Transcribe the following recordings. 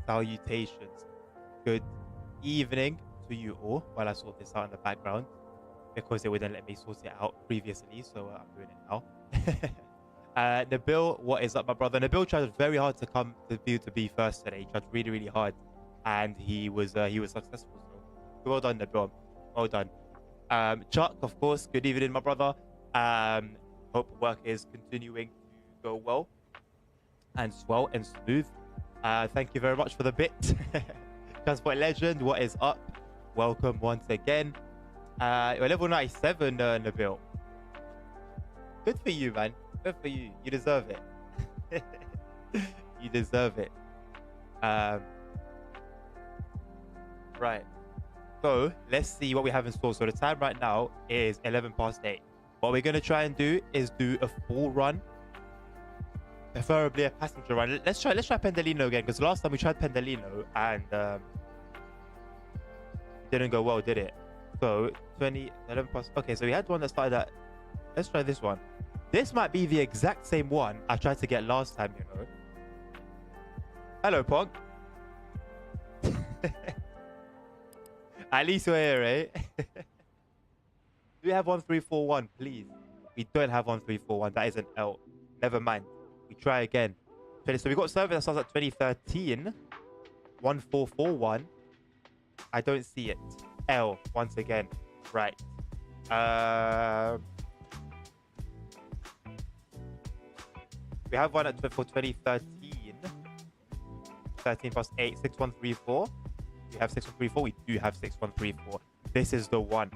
salutations. Good evening to you all while I sort this out in the background because it wouldn't let me sort it out previously, so I'm doing it now. Nabil, what is up, my brother? Nabil tried very hard to come to be first today. He tried really, really hard, and he was successful. So well done, Nabil. Well done. Chuck, of course. Good evening, my brother. Hope work is continuing to go well and swell and smooth. Thank you very much for the bit. Transport Legend, what is up? Welcome once again. You're level 97, Nabil. Good for you, man. Good for you. You deserve it. You deserve it. Right. So let's see what we have in store. So the time right now is 11 past 8. What we're going to try and do is do a full run, preferably a passenger run. Let's try Pendolino again, because last time we tried Pendolino and didn't go well, did it? So 11 past. Okay, so we had one that started at. Let's try this one. This might be the exact same one I tried to get last time, you know. Hello, Pog. At least we're here, eh? Do we have 1341, please? We don't have 1341. That is an L. Never mind. We try again. So we got service that starts at 2013. 1441. I don't see it. L once again. Right. We have one for 2013. 13 plus 8, 6134. We have 6134. We do have 6134. This is the one.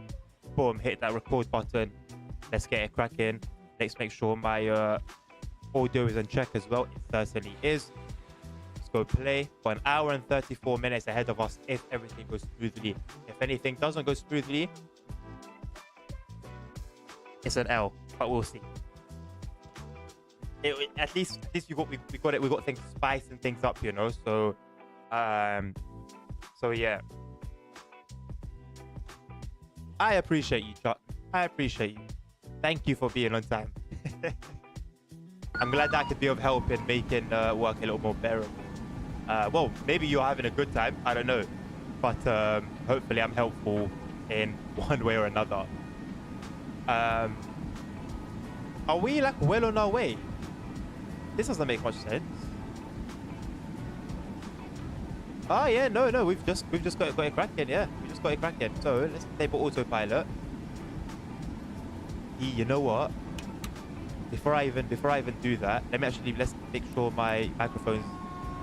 Boom, hit that record button. Let's get it cracking. Let's make sure my audio is in check as well. It certainly is. Let's go play. For an hour and 34 minutes ahead of us if everything goes smoothly. If anything doesn't go smoothly, it's an L, but we'll see. At least we got things spicing things up, you know. So yeah. I appreciate you, Chuck. I appreciate you. Thank you for being on time. I'm glad that I could be of help in making work a little more bearable. Well, maybe you're having a good time. I don't know. But hopefully I'm helpful in one way or another. Are we like well on our way? This doesn't make much sense. Oh yeah, no, we've just got it cracking, yeah. We just got it cracking. So let's enable autopilot. You know what? Before I even do that, let's make sure my microphones,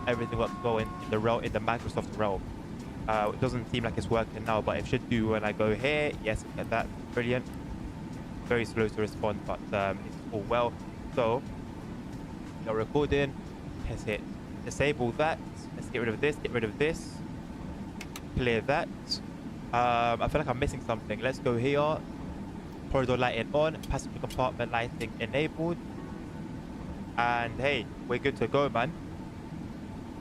everything works well in the Microsoft realm. It doesn't seem like it's working now, but it should do when I go here. Yes, get that. Brilliant. Very slow to respond, but it's all well. So you're recording. Let's hit disable that. Let's get rid of this. Clear that. I feel like I'm missing something. Let's go here. Corridor lighting on. Passenger compartment lighting enabled. And hey, we're good to go, man.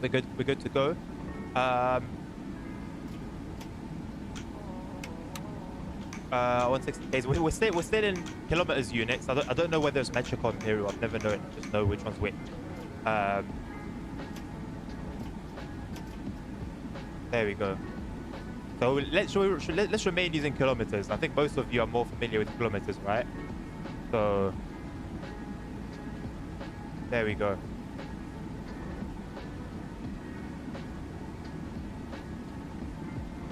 We're good to go. 160 k's. We're still in kilometers units. I don't know whether it's metric or imperial. I've never known. I just know which one's which. There we go. So let's remain using kilometers. I think most of you are more familiar with kilometers, right? So there we go.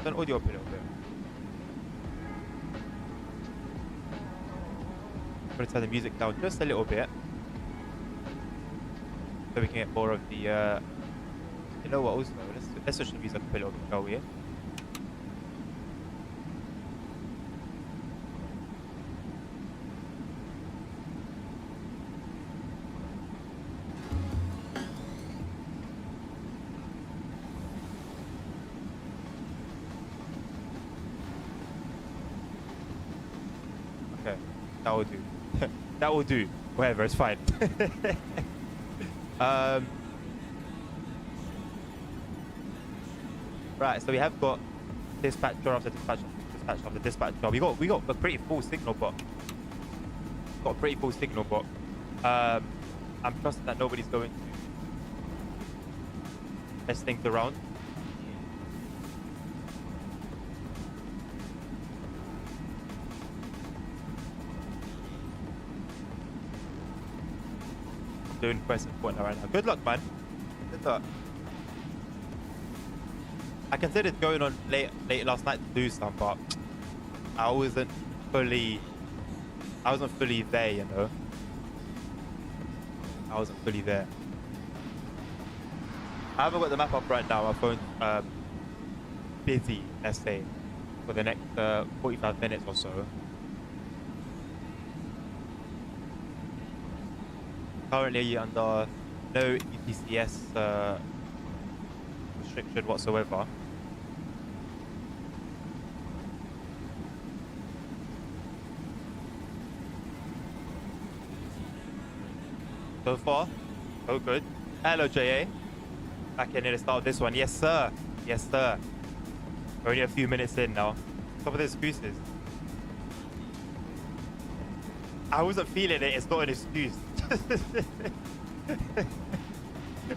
Turn audio up a little bit. I'm gonna turn the music down just a little bit, so we can get more of the. You know what? Also, let's switch the music up a little bit, shall we? Okay, that will do. That will do. Whatever, it's fine. Right, so we have got dispatcher after dispatcher after dispatcher. We got a pretty full signal box. I'm trusting that nobody's going to mess things around. I'm doing Crescent Point right now. Good luck, man. Good luck. I considered going on late last night to do some, but I wasn't fully there, you know. I wasn't fully there. I haven't got the map up right now. My phone's busy, let's say, for the next 45 minutes or so. Currently under no ETCS restriction whatsoever. So far, so good. Hello, JA. Back in at the start of this one. Yes, sir. Yes, sir. We're only a few minutes in now. Some of the excuses. I wasn't feeling it. It's not an excuse.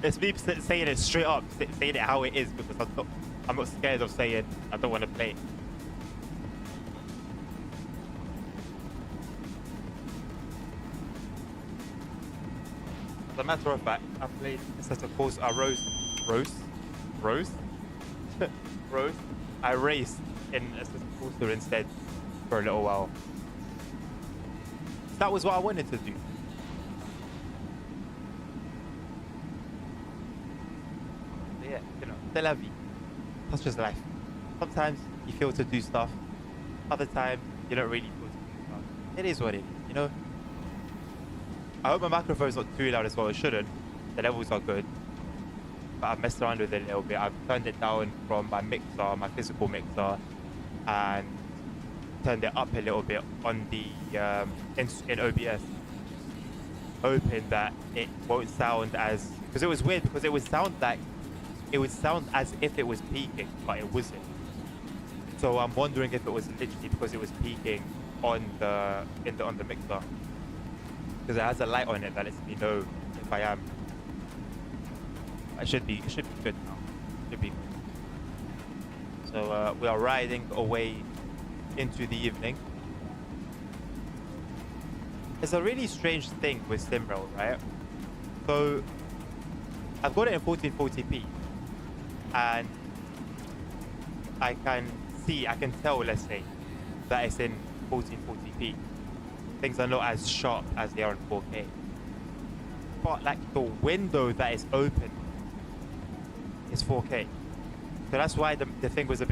It's me saying it straight up, saying it how it is, because I'm not scared of saying I don't want to play. As a matter of fact, I played a set of course. I rose. I raced in Assistant Courser instead for a little while. That was what I wanted to do. So yeah, you know, c'est la vie. That's just life. Sometimes you feel to do stuff. Other times you don't really feel to do stuff. It is what it is, you know. I hope my microphone's not too loud as well. It shouldn't. The levels are good. But I've messed around with it a little bit. I've turned it down from my mixer, my physical mixer, and turned it up a little bit on the in OBS, hoping that it won't sound as, because it was weird, because it would sound as if it was peaking, but it wasn't. So I'm wondering if it was literally because it was peaking on the mixer, because it has a light on it that lets me know if I am. It should be good now. Should be good. So we are riding away into the evening. It's a really strange thing with SimRail, right? So I've got it in 1440p, and I can tell, let's say, that it's in 1440p. Things are not as sharp as they are in 4K. But like the window that is open is 4K. So that's why the thing was it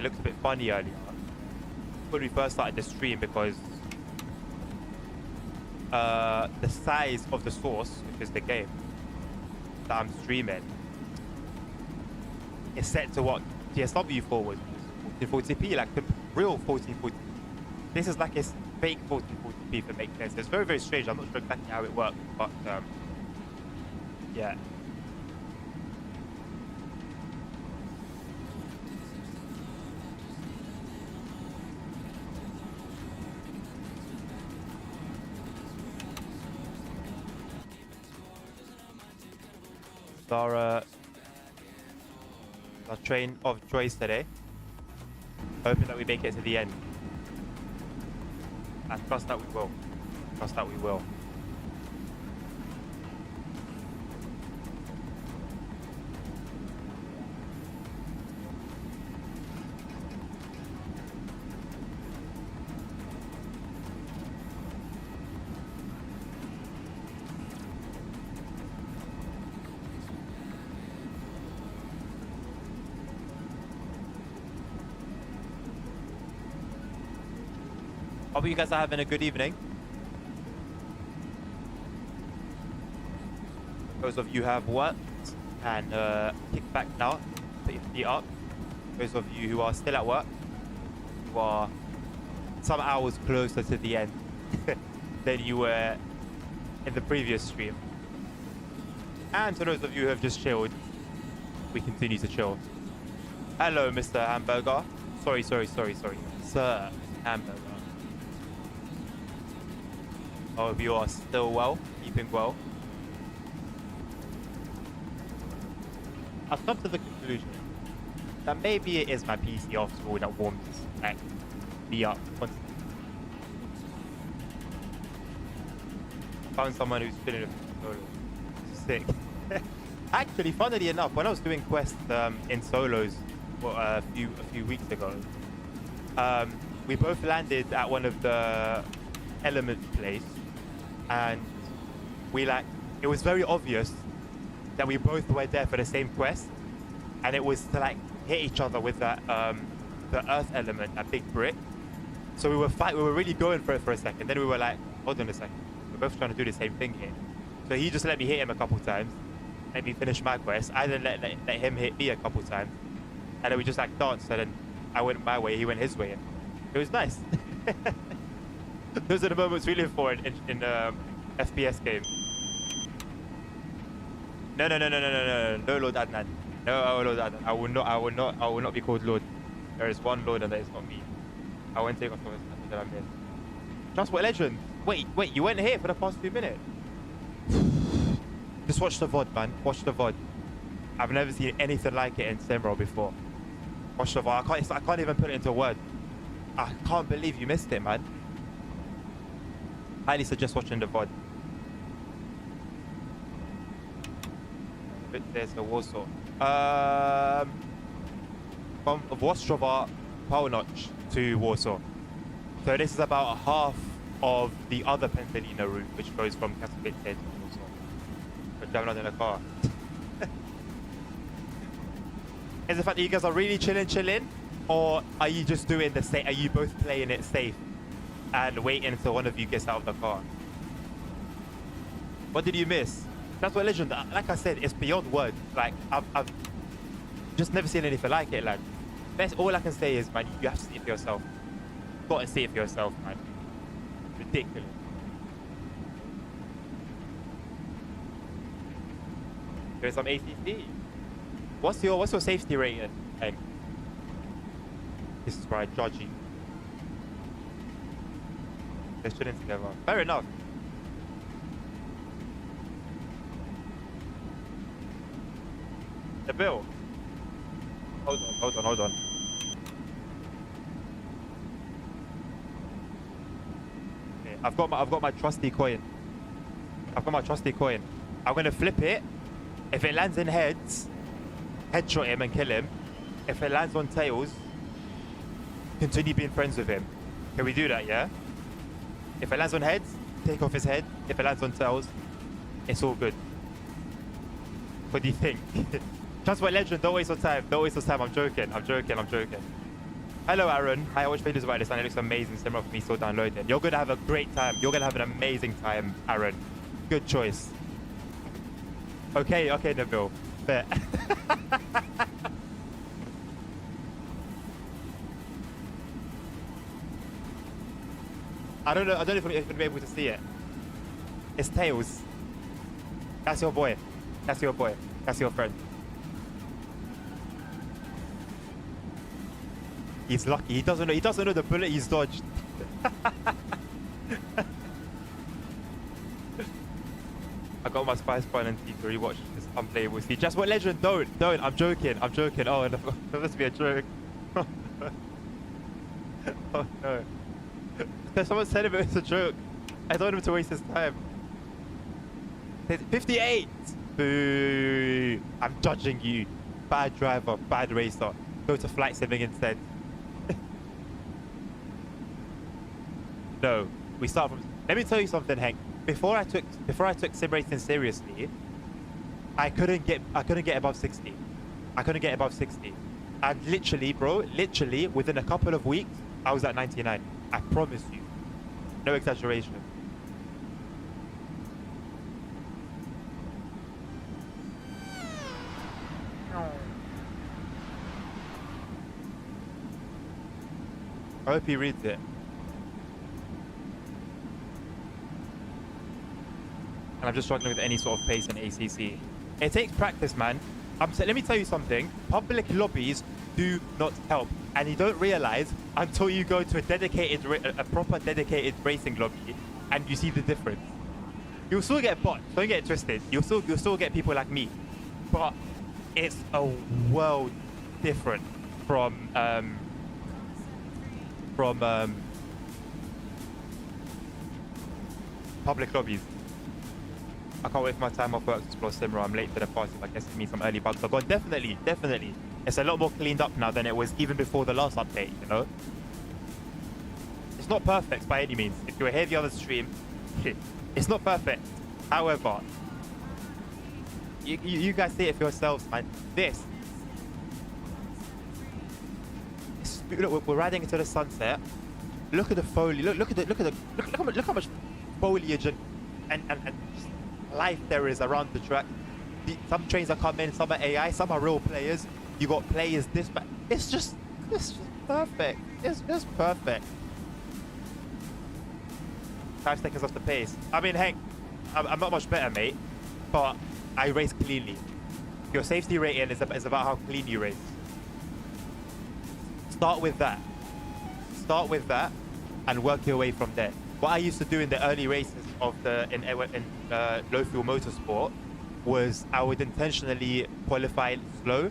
looked a bit funny earlier when we first started the stream, because the size of the source, which is the game that I'm streaming, is set to what TSW forward, 1440p, like the real 1440p. This is like a fake 1440p, if it makes sense. It's very, very strange. I'm not sure exactly how it works, but yeah. Our train of choice today. Hoping that we make it to the end. I trust that we will. Trust that we will. Hope you guys are having a good evening. Those of you who have worked can kick back now, put your feet up. Those of you who are still at work, who are some hours closer to the end than you were in the previous stream. And to those of you who have just chilled, we continue to chill. Hello, Mr. Hamburger. Sorry. Sir Hamburger. I hope you are still well, keeping well. I've come to the conclusion that maybe it is my PC after all that warms like me up constantly. Found someone who's feeling a solo. Sick. Actually, funnily enough, when I was doing quests in solos a few weeks ago, we both landed at one of the elements place, and it was very obvious that we both were there for the same quest, and it was to like hit each other with that the earth element, that big brick. So we were really going for it for a second. Then we were like, hold on a second, we're both trying to do the same thing here. So he just let me hit him a couple times, let me finish my quest. I then let him hit me a couple times, and then we just like danced. And then I went my way, he went his way. It was nice. Those are the moments we live for in FPS game. No, Lord Adnan. No, Lord Adnan. I will not be called Lord. There is one Lord, and that is not me. I won't take off the that I'm in. Transport Legend. Wait, you went here for the past 2 minutes. Just watch the VOD, man. Watch the VOD. I've never seen anything like it in SimRail before. Watch the VOD. I can't even put it into a word. I can't believe you missed it, man. Highly suggest watching the VOD. There's a Warsaw. From Wostrowa, Północ to Warsaw. So this is about half of the other Pentelina route, which goes from Katowice to Warsaw. But driving out in a car. Is the fact that you guys are really chilling, or are you just doing the same? Are you both playing it safe and waiting until one of you gets out of the car? What did you miss? That's what Legend. Like I said, it's beyond words. Like I've just never seen anything like it, lad. That's all I can say is, man, you have to see it for yourself. You've got to see it for yourself, man. Ridiculous. There's some ACC. What's your safety rating, Hank? This is where I judge you. They're chilling together. Fair enough. The bill. Hold on. Okay, I've got my trusty coin. I'm gonna flip it. If it lands in heads, headshot him and kill him. If it lands on tails, continue being friends with him. Can we do that, yeah? If it lands on heads, take off his head. If it lands on tails, it's all good. What do you think? Transport Legend, don't waste your time. I'm joking. Hello, Aaron. I watch videos about this and it looks amazing. SimRail for me, still downloading. You're gonna have a great time. You're gonna have an amazing time, Aaron. Good choice. Okay, Nabil. Fair. I don't know if I'm gonna be able to see it. It's tails. That's your boy. That's your friend. He's lucky. He doesn't know the bullet he's dodged. I got my Spice Point and to rewatch this unplayable. See, just what Legend? Don't. I'm joking. Oh, that must be a joke. Oh no. Someone said if it's a joke. I don't want him to waste his time. 58. Boo. I'm judging you. Bad driver, bad racer. Go to flight simming instead. No, we start from. Let me tell you something, Hank. Before I took sim racing seriously, I couldn't get above 60. And literally within a couple of weeks, I was at 99. I promise you, no exaggeration. I hope he reads it. And I'm just struggling with any sort of pace in ACC. It takes practice, man. Let me tell you something. Public lobbies do not help. And you don't realize until you go to a proper dedicated racing lobby and you see the difference. You'll still get bots. Don't get it twisted. You'll still get people like me. But it's a world different from public lobbies. I can't wait for my time off work to explore SimRail. I'm late to the party, but I guess it means some early bugs are gone. Definitely. It's a lot more cleaned up now than it was even before the last update, you know? It's not perfect by any means. If you were here the other stream, it's not perfect. However, you guys see it for yourselves, man. Look, we're riding into the sunset. Look at the foliage. Look how much foliage and just life there is around the track. Some trains are coming, some are AI, some are real players. You got players this, but it's just perfect. It's just perfect. 5 seconds off the pace. I mean, Hank, I'm not much better, mate, but I race cleanly. Your safety rating is about how clean you race. Start with that, and work your way from there. What I used to do in the early races of in low fuel motorsport was I would intentionally qualify slow,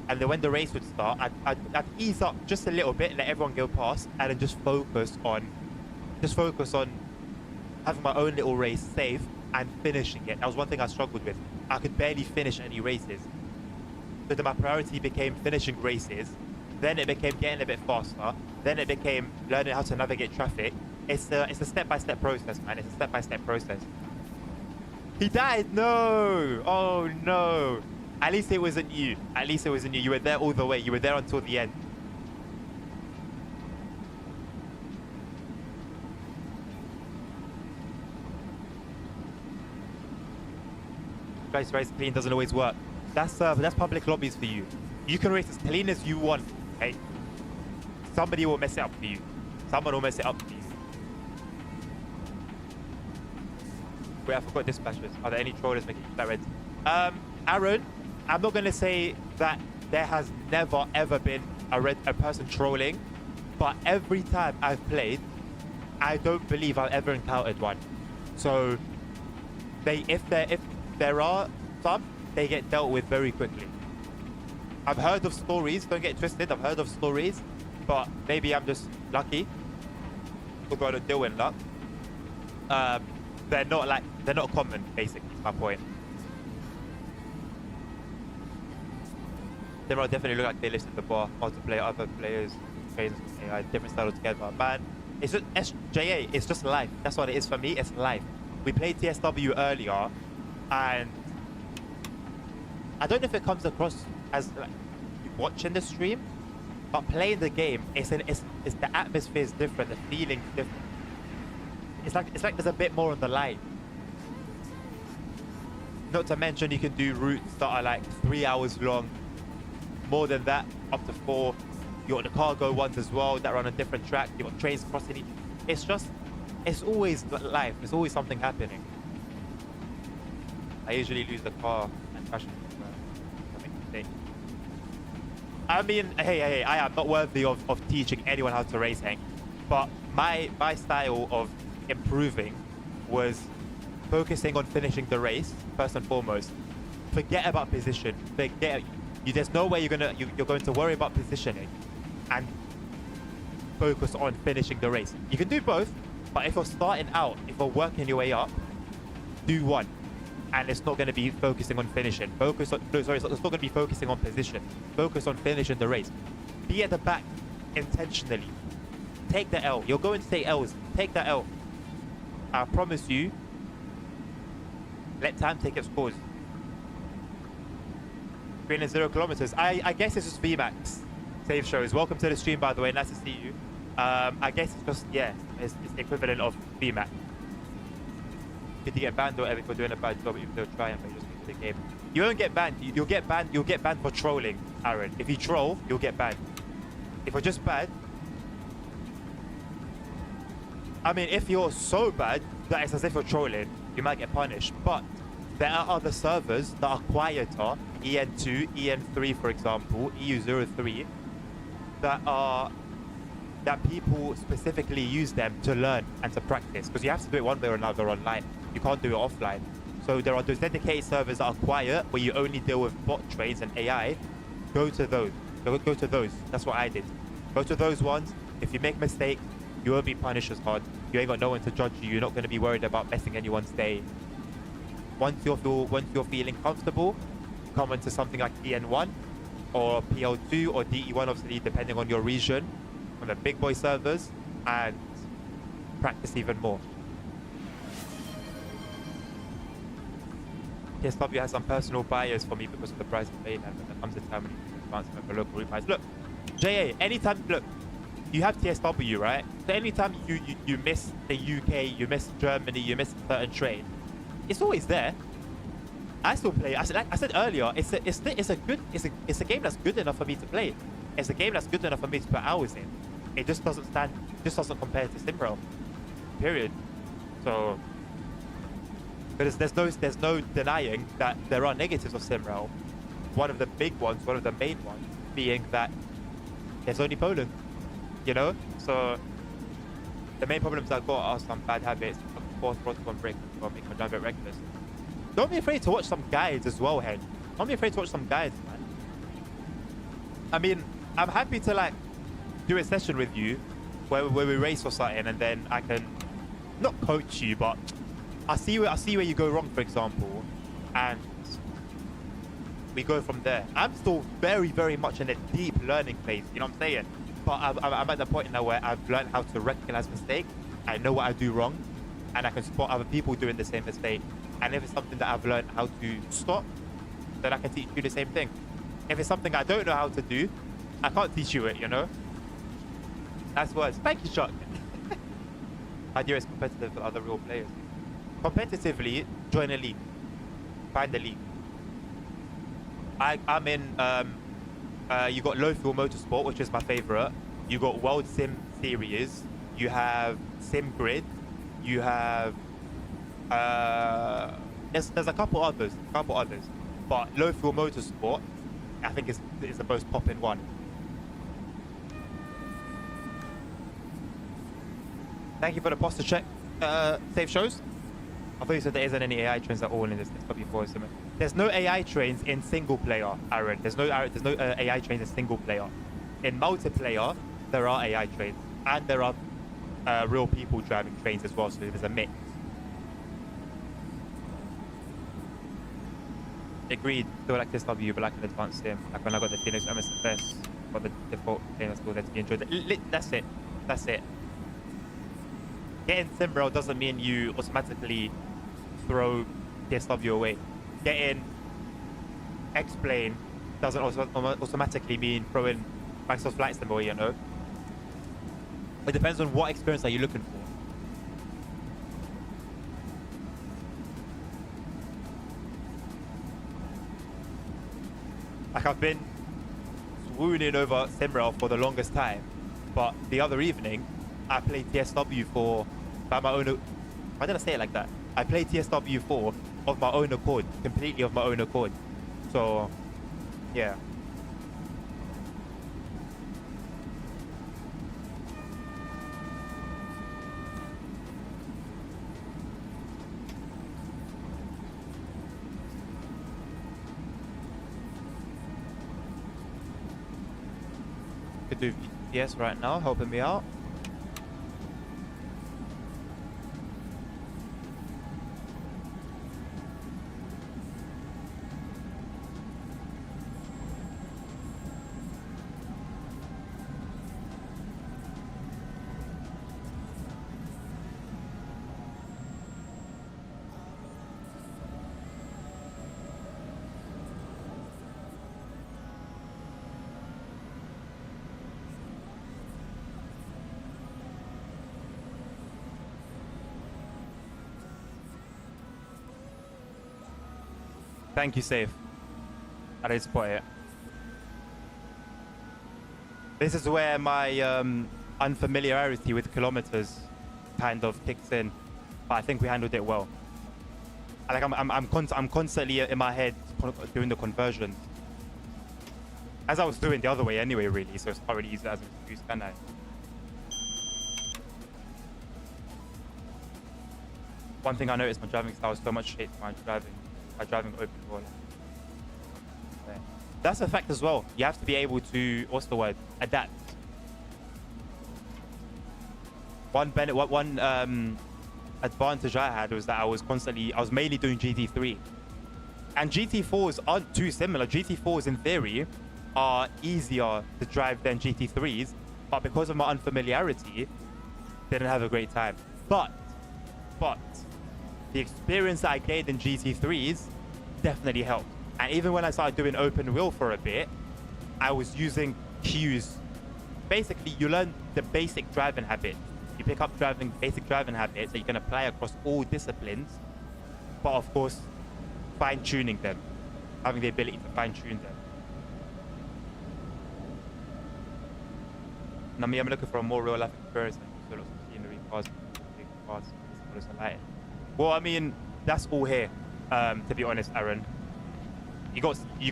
and then when the race would start, I'd ease up just a little bit, let everyone go past, and then just focus on having my own little race safe and finishing it. That was one thing I struggled with. I could barely finish any races. So then my priority became finishing races. Then it became getting a bit faster. Then it became learning how to navigate traffic. It's a step-by-step process, man. It's a step-by-step process. He died. No. Oh no. At least it wasn't you. You were there all the way. You were there until the end. Guys, race clean doesn't always work. That's public lobbies for you. You can race as clean as you want. Hey, somebody will mess it up for you. Someone will mess it up for you. Wait, I forgot dispatchers. Are there any trollers making that red? Aaron, I'm not gonna say that there has never ever been a person trolling, but every time I've played, I don't believe I've ever encountered one. So if there are some, they get dealt with very quickly. I've heard of stories, don't get twisted, I've heard of stories, but maybe I'm just lucky. Although I don't deal in luck. They're not common, basically, is my point. They definitely look like they listed the bar, multiplayer, other players, trains, AI, different style altogether. Man, it's just SJA, it's just life. That's what it is for me, it's life. We played TSW earlier, and I don't know if it comes across as like watching the stream, but playing the game, it's the atmosphere is different, the feeling's different. It's like there's a bit more on the line. Not to mention you can do routes that are like 3 hours long, more than that, up to 4. You got the cargo ones as well that run on a different track. You got trains crossing each. It's always life. There's always something happening. I usually lose the car and crash it. I mean, hey, I am not worthy of teaching anyone how to race, Hank. But my style of improving was focusing on finishing the race first and foremost. Forget about position. There's no way you're going to worry about positioning and focus on finishing the race. You can do both, but if you're starting out, if you're working your way up, do one. And it's not going to be focusing on finishing. It's not going to be focusing on position. Focus on finishing the race. Be at the back intentionally. Take the L. You're going to take L's. Take the L. I promise you, let time take its course. 300 kilometers. I guess it's just VMAX. Save shows. Welcome to the stream, by the way. Nice to see you. I guess it's just, yeah, it's the equivalent of VMAX. Did you get banned or ever for doing a bad job, even though trying, but you just into the game? You won't get banned. You'll get banned for trolling, Aaron. If you troll, you'll get banned. If you're just bad, I mean, if you're so bad that it's as if you're trolling, you might get punished. But there are other servers that are quieter, EN2, EN3, for example, EU03, that people specifically use them to learn and to practice, because you have to do it one way or another online. You can't do it offline. So there are those dedicated servers that are quiet, where you only deal with bot trains and AI. Go to those. Go to those. That's what I did. Go to those ones. If you make mistakes, you won't be punished as hard. You ain't got no one to judge you. You're not going to be worried about messing anyone's day. Once you're feeling comfortable, come into something like EN1 or PL2 or DE1, obviously depending on your region, on the big boy servers, and practice even more. TSW has some personal bias for me because of the price of mainland when it comes to determining advancement for local route price. Look, JA, anytime, look, you have TSW, right? So anytime you miss the UK, you miss Germany, you miss a certain train, it's always there. I still play. I said earlier, it's a game that's good enough for me to play. It's a game that's good enough for me to put hours in. It just doesn't compare to SimRail. Period. So, but there's no denying that there are negatives of SimRail. One of the big ones, one of the main ones, being that there's only Poland. You know, so the main problems I've got are some bad habits, force throttle and brake control, make my driver reckless. Don't be afraid to watch some guides as well, Head. Don't be afraid to watch some guides, man. I mean, I'm happy to like do a session with you where we race or something, and then I can not coach you, but I see where you go wrong, for example, and we go from there. I'm still very, very much in a deep learning phase. You know what I'm saying? But I'm at the point now where I've learned how to recognize mistakes. I know what I do wrong, and I can spot other people doing the same mistake. And if it's something that I've learned how to stop, then I can teach you the same thing. If it's something I don't know how to do, I can't teach you it, you know? That's words. Thank you, Chuck. Idea is competitive with other real players. Competitively, join a league. Find a league. I'm in, you got Low Fuel Motorsport, which is my favorite. You got World Sim Series. You have Sim Grid. You have, there's a couple others. But Low Fuel Motorsport, I think is the most popping one. Thank you for the posture check. Safe shows. I thought you said there isn't any AI trains at all in this SW4 sim. There's no AI trains in single player, Aaron. There's no AI trains in single player. In multiplayer, there are AI trains, and there are real people driving trains as well. So there's a mix. Agreed. Still like SW, but like an advanced sim. Like when I got the Phoenix MSFS, got the default thing that's still there to be enjoyed. That's it. That's it. Getting SimRail doesn't mean you automatically throw TSW away. Getting X-Plane doesn't automatically mean throwing Microsoft Flight Sim away, you know? It depends on what experience are you looking for. Like, I've been swooning over SimRail for the longest time, but the other evening, I played TSW4 by my own. Why did I say it like that? I played TSW4 of my own accord, completely of my own accord. So, yeah. Could do VTS right now, helping me out. Thank you, Safe. I didn't spot it. This is where my unfamiliarity with kilometers kind of kicks in, but I think we handled it well. Like I'm constantly in my head doing the conversions, as I was doing the other way anyway, really. So it's not really easy as an excuse, can I? One thing I noticed, my driving style is so much shaped by driving open wheel. That's a fact as well. You have to be able to, what's the word? Adapt. One advantage I had was that I was mainly doing GT3. And GT4s aren't too similar. GT4s in theory are easier to drive than GT3s, but because of my unfamiliarity, didn't have a great time. But the experience that I gained in GT3s definitely helped. And even when I started doing open wheel for a bit, I was using cues. Basically, you learn the basic driving habits. You pick up basic driving habits that you can apply across all disciplines, but of course, fine-tuning them, having the ability to fine-tune them. Now, I'm looking for a more real-life experience, like lots of scenery, cars, well, I mean, that's all here. To be honest, Aaron, you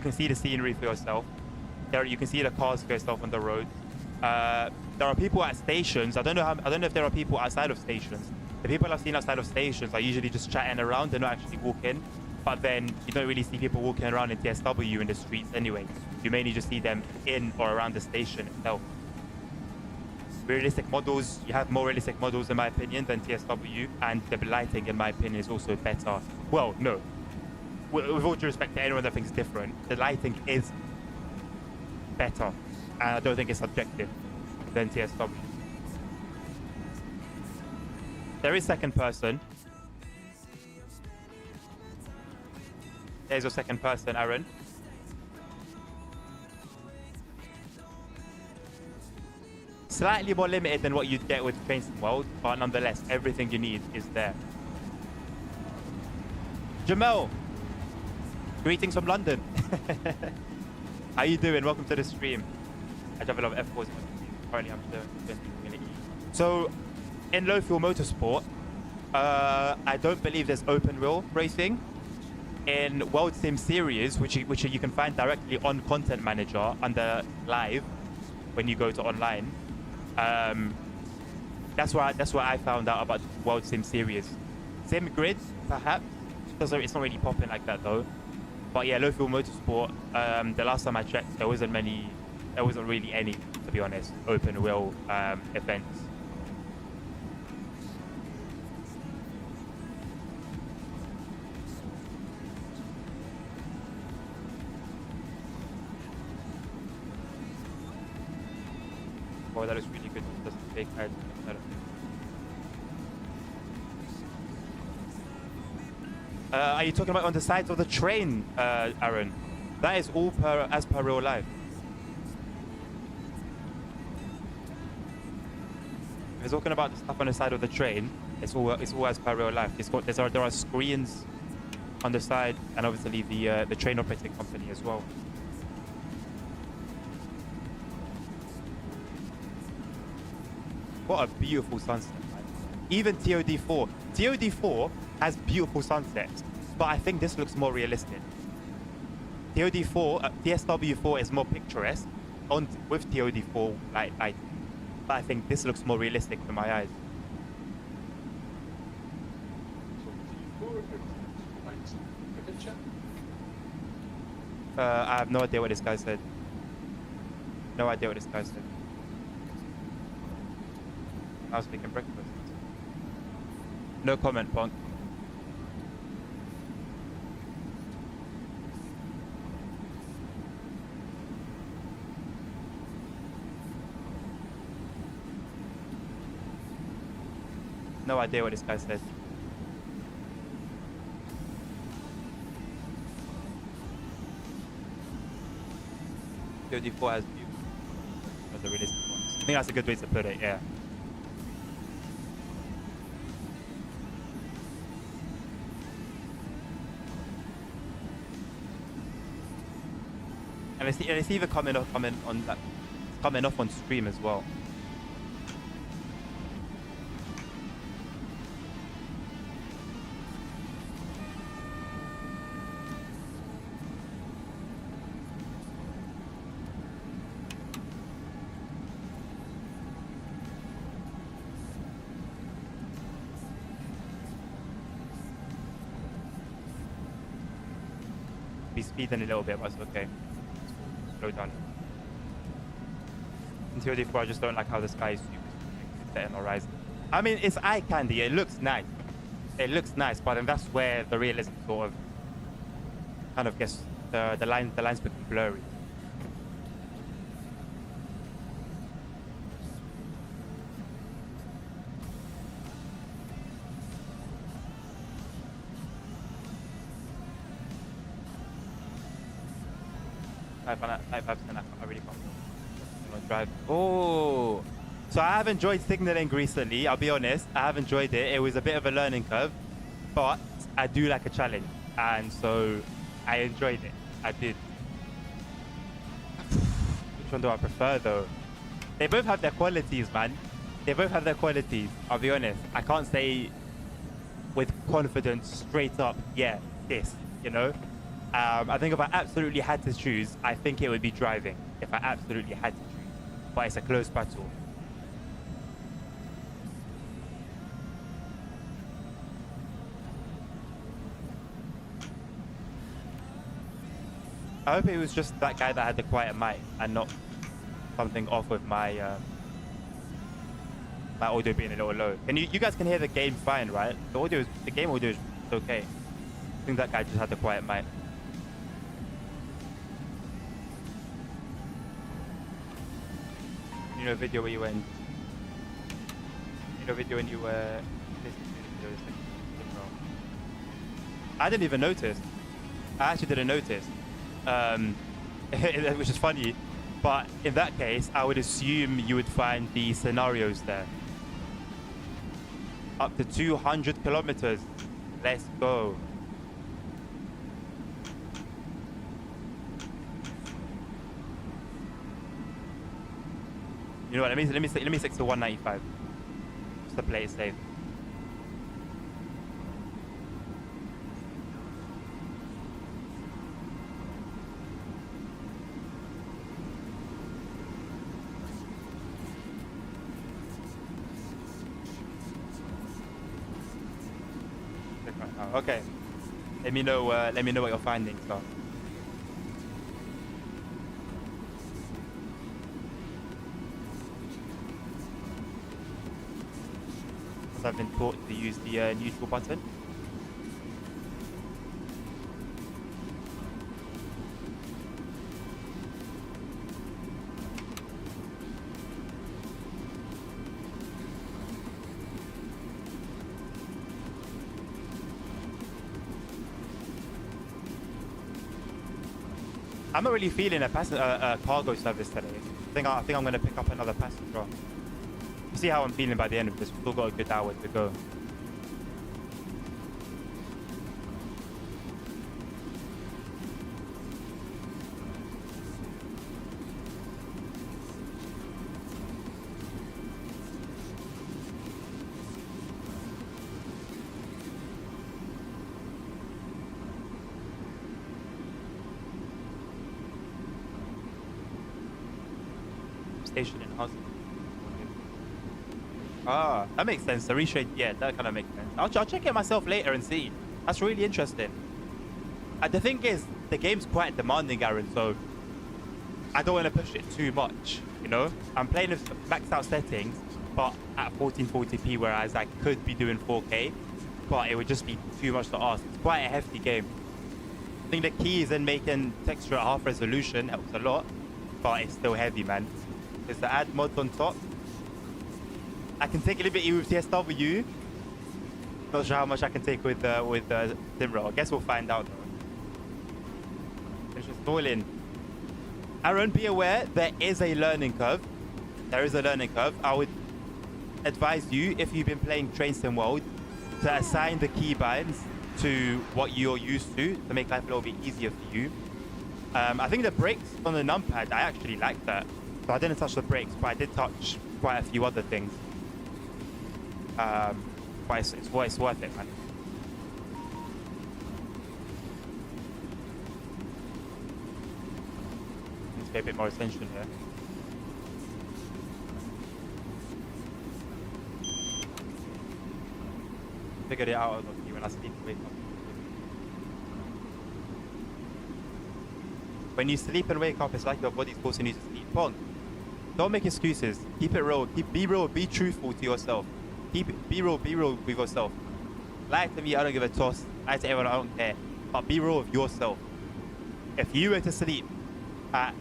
can see the scenery for yourself. You can see the cars for yourself on the road. There are people at stations. I don't know if there are people outside of stations. The people I've seen outside of stations are usually just chatting around. They're not actually walking. But then you don't really see people walking around in TSW in the streets anyway. You mainly just see them in or around the station itself. Realistic models, you have more realistic models in my opinion than TSW, and the lighting in my opinion is also better. Well, no. With all due respect to anyone that thinks different, the lighting is better. And I don't think it's subjective than TSW. There is second person. There's your second person, Aaron. Slightly more limited than what you'd get with Train Sim World, but nonetheless, everything you need is there. Jamel, greetings from London. How you doing? Welcome to the stream. I drive a lot of F4s. Currently, I'm doing community. So, in low fuel motorsport, I don't believe there's open wheel racing. In World Sim Series, which you can find directly on Content Manager under Live when you go to online. That's where I found out about World Sim Series. Sim Grid, perhaps. It's not really popping like that though. But yeah, low fuel motorsport. The last time I checked, there wasn't really any, to be honest, open wheel events. Oh, that is really good. It doesn't take head. Are you talking about on the sides of the train, Aaron? That is all as per real life. If you're talking about the stuff on the side of the train, it's all as per real life. There are screens on the side, and obviously the train operating company as well. What a beautiful sunset, man. Even TOD4. TOD4 has beautiful sunsets, but I think this looks more realistic. TOD4, TSW4 is more picturesque with TOD4 lighting, but I think this looks more realistic in my eyes. I have no idea what this guy said. No idea what this guy said. I was making breakfast. No comment, Punk. No idea what this guy said. TOD4 has view. That's the realistic ones. I think that's a good way to put it, yeah. And it's either coming off on stream as well. be speeding a little bit, but it's okay. Slow down. In TOD4, I just don't like how the sky is super setting or rising. I mean, it's eye candy. It looks nice. It looks nice, but then that's where the realism sort of kind of gets the lines become blurry. I really can't drive. Oh, so I have enjoyed signaling recently. I'll be honest, I have enjoyed it. It was a bit of a learning curve, but I do like a challenge, and so I enjoyed it. I did. Which one do I prefer though? They both have their qualities, man. They both have their qualities. I'll be honest. I can't say with confidence straight up, yeah, this, you know? I think if I absolutely had to choose, I think it would be driving. If I absolutely had to choose. But it's a close battle. I hope it was just that guy that had the quiet mic and not something off with my my audio being a little low. And you guys can hear the game fine, right? The game audio is okay. I think that guy just had the quiet mic. You know, video where you went. You know, video when you were listening to the video. I didn't even notice. I actually didn't notice. Which is funny, but in that case, I would assume you would find the scenarios there. Up to 200 kilometers. Let's go. You know what? Let me stick to 195. Just to play it safe. Okay. Let me know what your findings are. I've been taught to use the neutral button. I'm not really feeling a cargo service today. I think I'm going to pick up another passenger. See how I'm feeling by the end of this. We've still got a good hour to go. Station in house. Ah, that makes sense. The reshade, yeah, that kind of makes sense. I'll check it myself later and see. That's really interesting. The thing is, the game's quite demanding, Aaron, so I don't want to push it too much, you know? I'm playing with maxed out settings, but at 1440p, whereas I could be doing 4K, but it would just be too much to ask. It's quite a hefty game. I think the key is in making texture at half resolution, helps a lot, but it's still heavy, man. Is to add mods on top. I can take a little bit with TSW. Not sure how much I can take with SimRail. I guess we'll find out though. Finish installing. Aaron, be aware there is a learning curve. There is a learning curve. I would advise you, if you've been playing Train Sim World, to assign the keybinds to what you're used to make life a little bit easier for you. I think the brakes on the numpad, I actually like that. So I didn't touch the brakes, but I did touch quite a few other things. But it's worth it, man. Need to pay a bit more attention here. Figured it out when I sleep. Wake up. When you sleep and wake up, it's like your body's forcing you to sleep. Pong, don't make excuses. Keep it real. Be real. Be truthful to yourself. Be real with yourself. Lie to me, I don't give a toss. Lie to everyone, I don't care. But be real with yourself. If you were to sleep at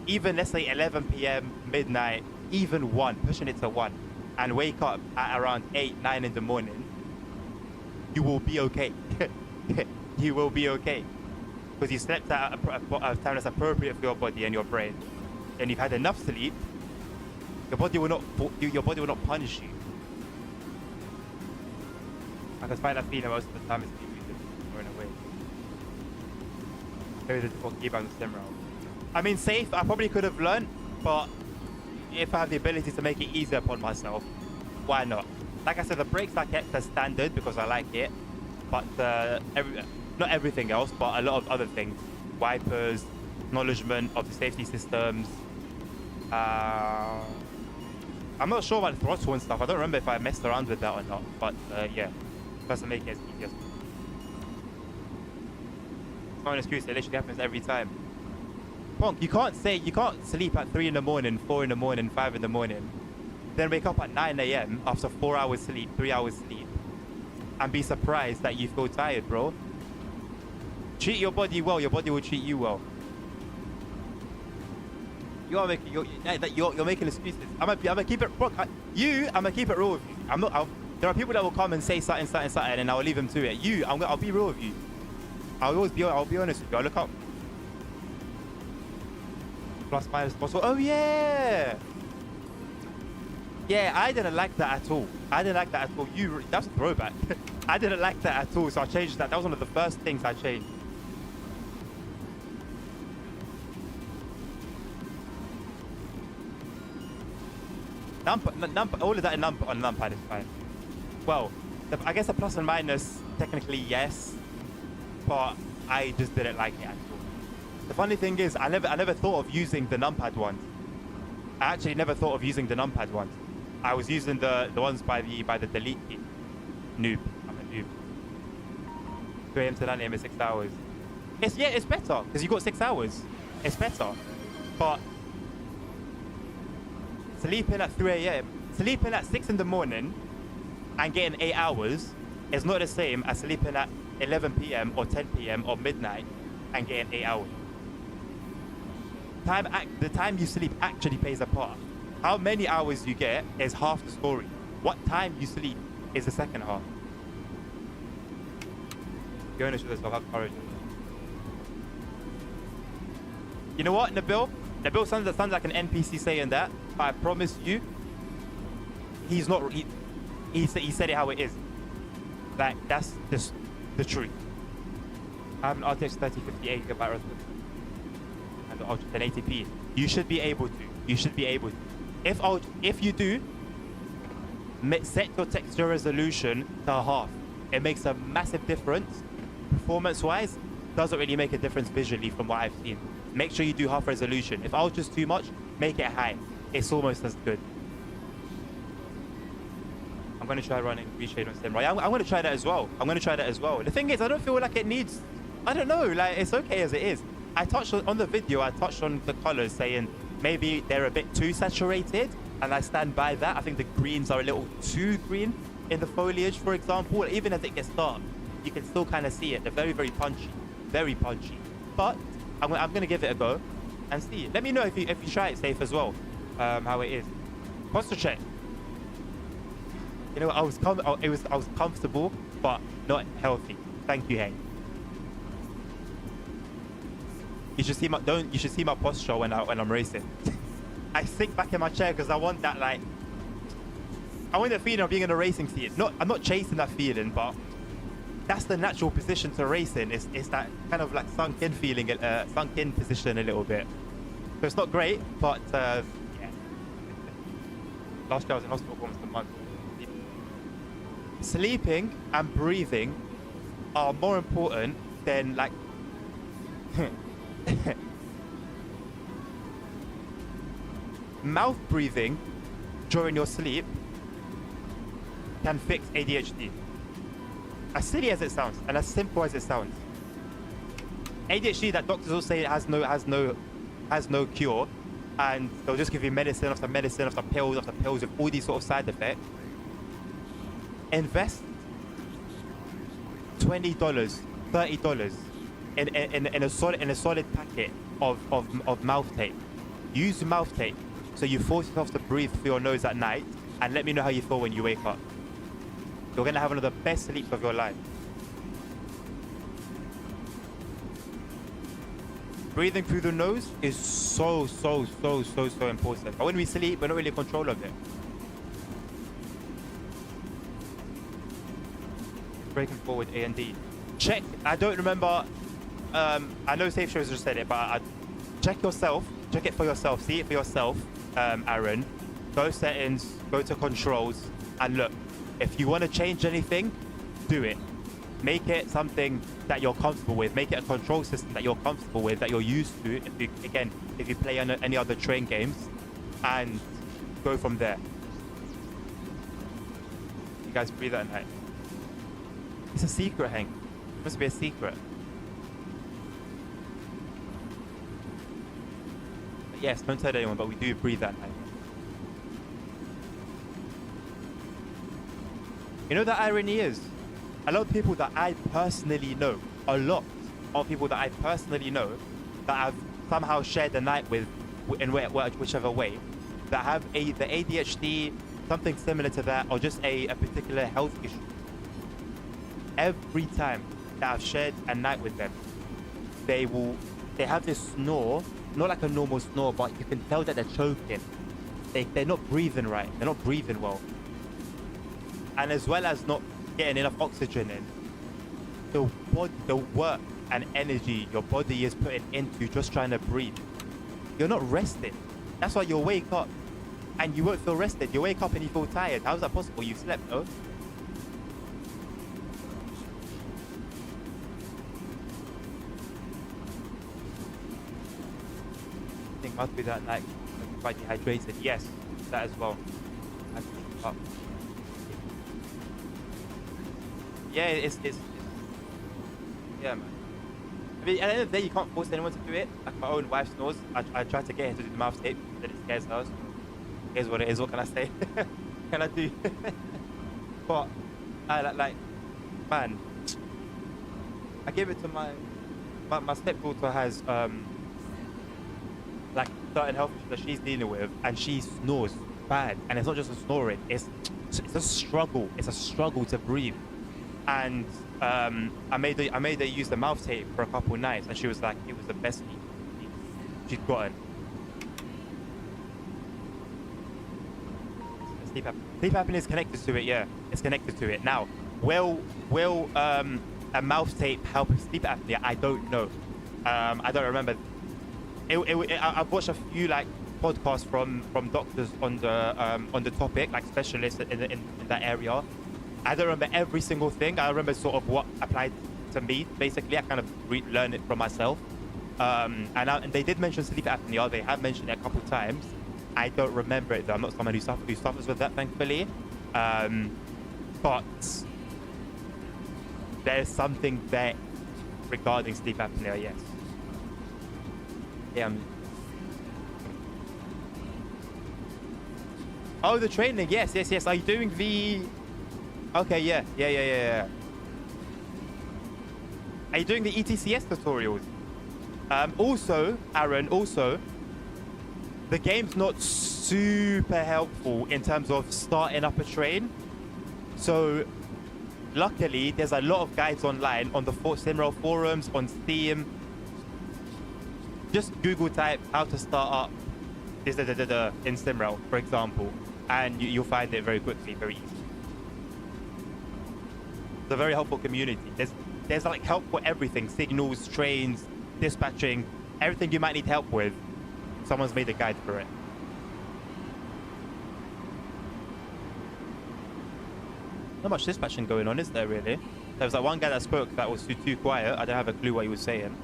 even, let's say, 11 p.m., midnight, even 1, pushing it to 1, and wake up at around 8, 9 in the morning, you will be okay. You will be okay. Because you slept at a time that's appropriate for your body and your brain. And you've had enough sleep, your body will not punish you. I can find that feeling most of the time it's going away. Maybe the default keyboard on the SimRail. I mean, safe, I probably could have learned, but if I have the ability to make it easier upon myself, why not? Like I said, the brakes I kept as standard because I like it, but not everything else, but a lot of other things. Wipers, acknowledgement of the safety systems. I'm not sure about the throttle and stuff. I don't remember if I messed around with that or not, but yeah, doesn't make it as easy as it's not an excuse, it literally happens every time. Punk, you can't sleep at 3 in the morning, 4 in the morning, 5 in the morning, then wake up at 9 a.m. after 4 hours sleep, 3 hours sleep, and be surprised that you feel tired, bro. Treat your body well, your body will treat you well. You're making excuses. I'm gonna keep it, bro. I'm gonna keep it real with you. There are people that will come and say something, and I'll leave them to it. I'll be real with you. I'll be honest with you. I'll look up. Plus minus possible. Oh yeah. Yeah, I didn't like that at all. That's a throwback. I didn't like that at all, so I changed that. That was one of the first things I changed. All of that on numpad is fine. Well, I guess the plus and minus, technically yes, but I just didn't like it at all. The funny thing is, I never thought of using the numpad ones. I actually never thought of using the numpad ones. I was using the ones by the delete key. Noob. I'm a noob. 3 a.m. to 9 a.m. is 6 hours. It's better because you got 6 hours. It's better, but sleeping at 3 a.m., sleeping at 6 in the morning and getting 8 hours is not the same as sleeping at 11 p.m. or 10 p.m. or midnight and getting 8 hours. The time you sleep actually plays a part. How many hours you get is half the story. What time you sleep is the second half. You're going to show yourself, have courage. You know what, Nabil? Nabil sounds like an NPC saying that, but I promise you, he's not. He said it how it is. Like, that's just the truth. I have an RTX 3058 GB resolution and Ultra 1080p. You should be able to. If you do, set your texture resolution to half. It makes a massive difference. Performance-wise, doesn't really make a difference visually from what I've seen. Make sure you do half resolution. If Ultra's too much, make it high. It's almost as good. I'm going to try running reshade on SimRail. I'm going to try that as well. The thing is, I don't feel like it needs... I don't know. Like, it's okay as it is. I touched on the video, I touched on the colors, saying maybe they're a bit too saturated, and I stand by that. I think the greens are a little too green in the foliage, for example. Even as it gets dark, you can still kind of see it. They're very, very punchy. Very punchy. But I'm going to give it a go and see. Let me know if you try it safe as well, how it is. Posture check. You know, I was comfortable, but not healthy. Thank you, Hank. You should see my posture when I'm racing. I sink back in my chair because I want that, like, I want the feeling of being in a racing seat. I'm not chasing that feeling, but that's the natural position to race in. It's that kind of like sunk in feeling, sunk in position a little bit. So it's not great, but yeah. Last year I was in hospital for almost a month. Sleeping and breathing are more important than, like, mouth breathing during your sleep can fix ADHD. As silly as it sounds and as simple as it sounds, ADHD that doctors will say it has no cure, and they'll just give you medicine after medicine after pills with all these sort of side effects. Invest $20, $30 in a solid packet of mouth tape. Use mouth tape so you force yourself to breathe through your nose at night, and let me know how you feel when you wake up. You're gonna have one of the best sleeps of your life. Breathing through the nose is so important. But when we sleep, we're not really in control of it. Breaking forward A and D. Check. I don't remember. I know Safe Shows just said it, but check yourself. Check it for yourself. See it for yourself, Aaron. Go settings. Go to controls, and look. If you want to change anything, do it. Make it something that you're comfortable with. Make it a control system that you're comfortable with, that you're used to. If you play any other train games, and go from there. You guys breathe at night. It's a secret, Hank. It must be a secret. But yes, don't tell anyone, but we do breathe at night. You know, the irony is, a lot of people that I personally know, that I've somehow shared the night with, in whichever way, that have the ADHD, something similar to that, or just a particular health issue. Every time that I've shared a night with them, they have this snore, not like a normal snore, but you can tell that they're choking. They're not breathing right. They're not breathing well. And as well as not getting enough oxygen in, the work and energy your body is putting into just trying to breathe, you're not rested. That's why you'll wake up and you won't feel rested. You wake up and you feel tired. How is that possible? You slept, though. I think must be that night. Quite dehydrated. Yes, that as well. Yeah, it's yeah, man. I mean, at the end of the day, you can't force anyone to do it. Like my own wife snores. I try to get her to do the mouth tape, but it scares her. So here's what it is. What can I say? Can I do? But like, man, I give it to my stepdaughter has like certain health issues that she's dealing with, and she snores bad. And it's not just a snoring. It's a struggle. It's a struggle to breathe. And I made her use the mouth tape for a couple of nights, and she was like, it was the best sleep she'd gotten. Sleep apnea is connected to it. Yeah, it's connected to it. Now, will a mouth tape help with sleep apnea? I don't know. I don't remember. I've watched a few like podcasts from doctors on the topic, like specialists in that area. I don't remember every single thing. I remember sort of what applied to me. Basically, I kind of learned it from myself. And they did mention sleep apnea. They have mentioned it a couple of times. I don't remember it though. I'm not someone who suffers with that, thankfully. But there's something there regarding sleep apnea. Yes. Yeah. Oh, the training. Yes. Are you doing the? Okay, yeah. Are you doing the ETCS tutorials? Also, Aaron, the game's not super helpful in terms of starting up a train. So, luckily, there's a lot of guides online on the SimRail forums, on Steam. Just Google type how to start up this in SimRail, for example, and you'll find it very quickly, very easy. It's a very helpful community. There's like help for everything: signals, trains, dispatching, everything you might need help with. Someone's made a guide for it. Not much dispatching going on, is there really? There was that one guy that spoke that was too quiet. I don't have a clue what he was saying.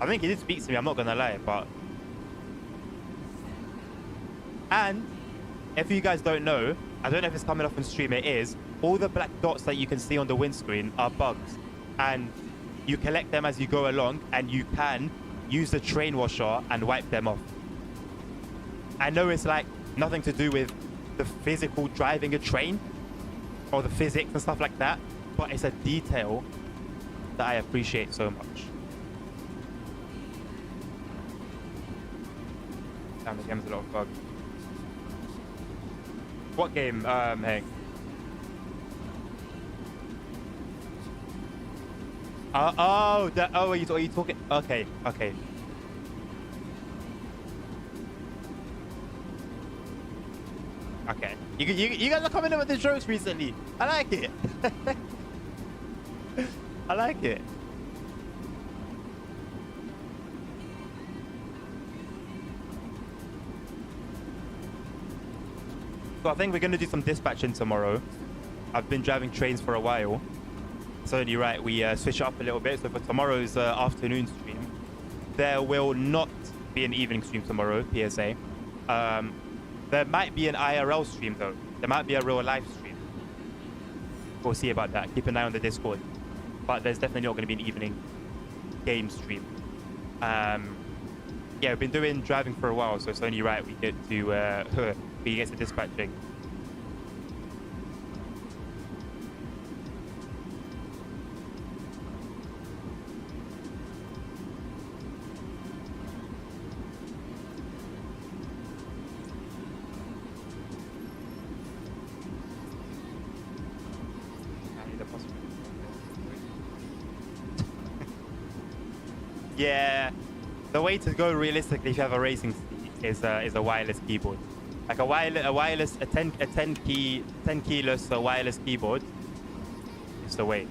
I think he did speak to me, I'm not gonna lie, but... And if you guys don't know, I don't know if it's coming up on stream, it is, all the black dots that you can see on the windscreen are bugs. And You collect them as you go along, and you can use the train washer and wipe them off. I know it's like nothing to do with the physical driving a train or the physics and stuff like that, but it's a detail that I appreciate so much. Damn, the game's a lot of bugs. What game, Hank? Oh, are you talking? Okay. Okay. You guys are coming in with the jokes recently. I like it. I like it. So I think we're going to do some dispatching tomorrow. I've been driving trains for a while. It's only right we switch it up a little bit. So for tomorrow's afternoon stream, there will not be an evening stream tomorrow, PSA. There might be an IRL stream though. There might be a real live stream. We'll see about that. Keep an eye on the Discord. But there's definitely not going to be an evening game stream. Yeah, we've been doing driving for a while, so it's only right we get to we get to dispatching. Yeah, the way to go realistically if you have a racing seat is a wireless keyboard, like a 10 keyless wireless keyboard. It's the way,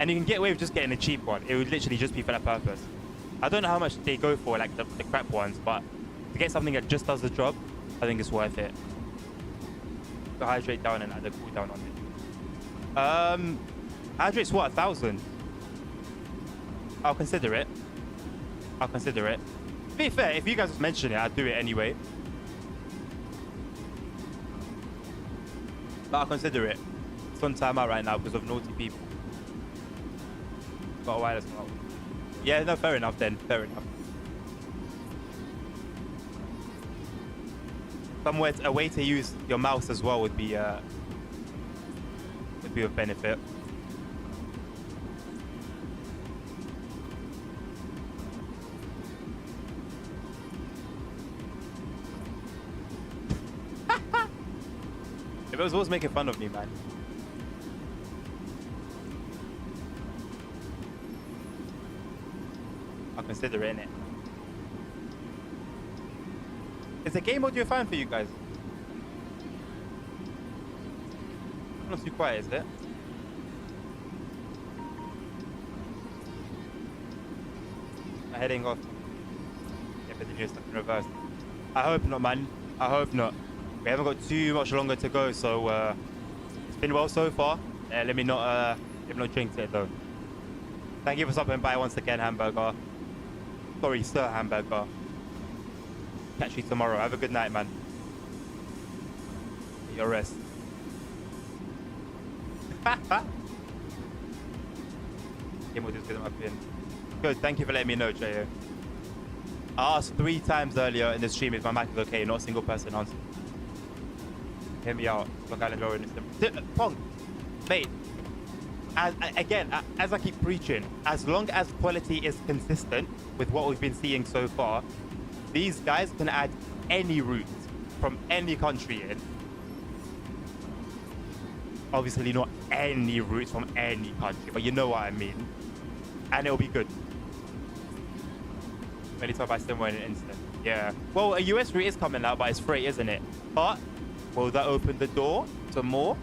and you can get away with just getting a cheap one. It would literally just be for that purpose. I don't know how much they go for, like the crap ones, but to get something that just does the job, I think it's worth it. To hydrate down and add a cooldown on it. Hydrate's what, 1,000? I'll consider it. To be fair, if you guys just mention it, I'd do it anyway. But I'll consider it. It's on timeout right now because of naughty people. Got a wireless one. Yeah, no, fair enough then. Fair enough. Somewhere, a way to use your mouse as well would be of benefit. It was always making fun of me, man. I'll consider it, innit? Is the game audio fine for you guys? Not too quiet, is it? I'm heading off. Yeah, but the stuff in reverse. I hope not, man. I hope not. We haven't got too much longer to go, so it's been well so far. Let me not jinx it though. Thank you for stopping by once again, Hamburger. Sorry, Sir Hamburger. Catch you tomorrow. Have a good night, man. Get your rest. Game will just get them up in. Good. Thank you for letting me know, J.O. I asked 3 times earlier in the stream if my mic is okay. Not a single person answered. Hear me out. Long Island Road. Pong, mate. As I keep preaching, as long as quality is consistent with what we've been seeing so far, these guys can add any route from any country in. Obviously not any routes from any country, but you know what I mean. And it'll be good. Ready to buy SimRail in an instant. Yeah. Well, a US route is coming out, but it's free, isn't it? But will that open the door to more?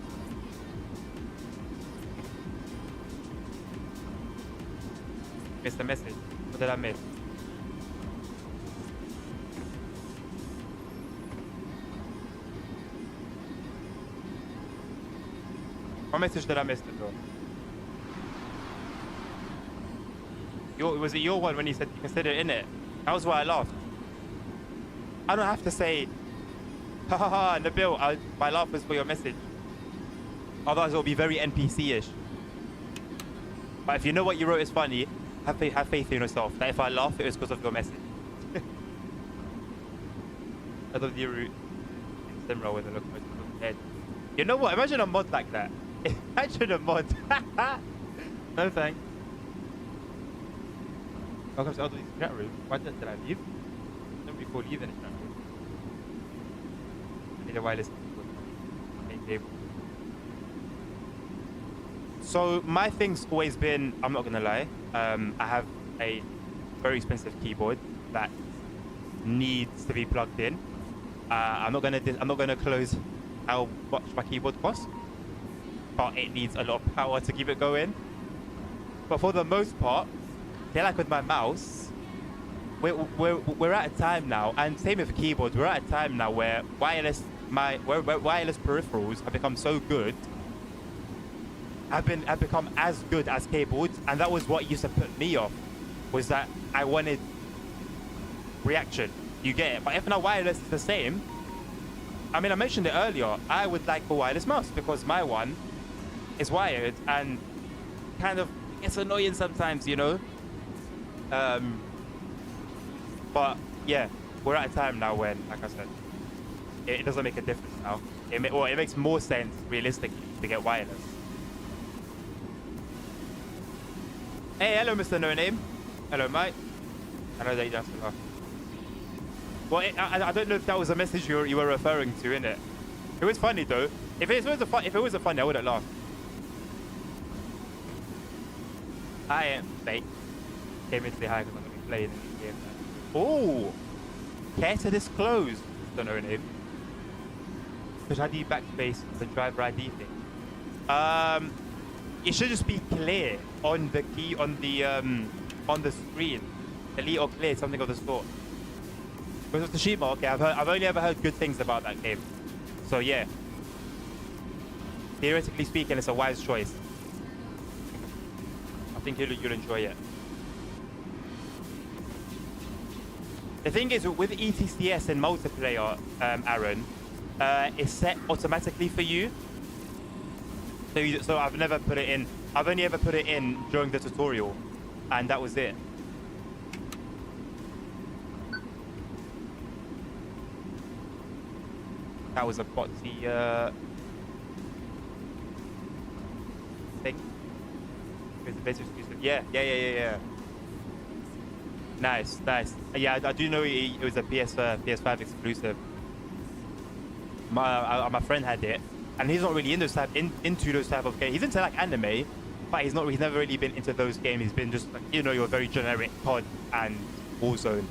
Missed the message. What did I miss? What message did I miss, though? Was it your one when you said you consider it in it? That was why I laughed. I don't have to say, ha ha ha, Nabil, my laugh was for your message. Otherwise it'll be very NPC-ish. But if you know what you wrote is funny, have faith in yourself. That if I laugh, it was because of your message. I love the route in SimRail with the locomotive on the head. You know what? Imagine a mod like that. Imagine a mod. No thanks. Welcome to Elderly's chat room. Why did I leave? I don't recall leaving the chat room. I need a wireless cable. So my thing's always been, I'm not gonna lie, I have a very expensive keyboard that needs to be plugged in. I'm not gonna close how much my keyboard costs, but it needs a lot of power to keep it going. But for the most part, they're like with my mouse, we're at a time now, and same with keyboards, we're at a time now where wireless peripherals have become so good, have become as good as keyboards, and that was what used to put me off, was that I wanted reaction. You get it? But if now wireless is the same, I mean, I mentioned it earlier, I would like a wireless mouse because my one is wired and kind of it's annoying sometimes, you know. But yeah, we're at a time now when, like I said, it doesn't make a difference now. It makes more sense realistically to get wireless. Hey, hello, Mr. No Name. Hello, mate. I know that you have to laugh. Well, I don't know if that was a message you were referring to, innit? It was funny though. If it was a funny, I wouldn't laugh. I am fake. Came in to say hi because I'm gonna be playing in the game. Oh, care to disclose? Don't know her name. Because I need backspace the driver ID thing. It should just be clear on the key on the screen. Delete or clear, something of the sort. Because of Tsushima, okay, I've only ever heard good things about that game. So yeah. Theoretically speaking, it's a wise choice. I think you'll enjoy it. The thing is, with ETCS and multiplayer, Aaron, it's set automatically for you. So I've never put it in. I've only ever put it in during the tutorial, and that was it. That was a botsy thing. It's a bit exclusive. Yeah. Nice. Yeah, I do know it was a PS5 exclusive. My friend had it, and he's not really into those type of games. He's into like anime, but he's never really been into those games. He's been just like, you know, your very generic COD and Warzone,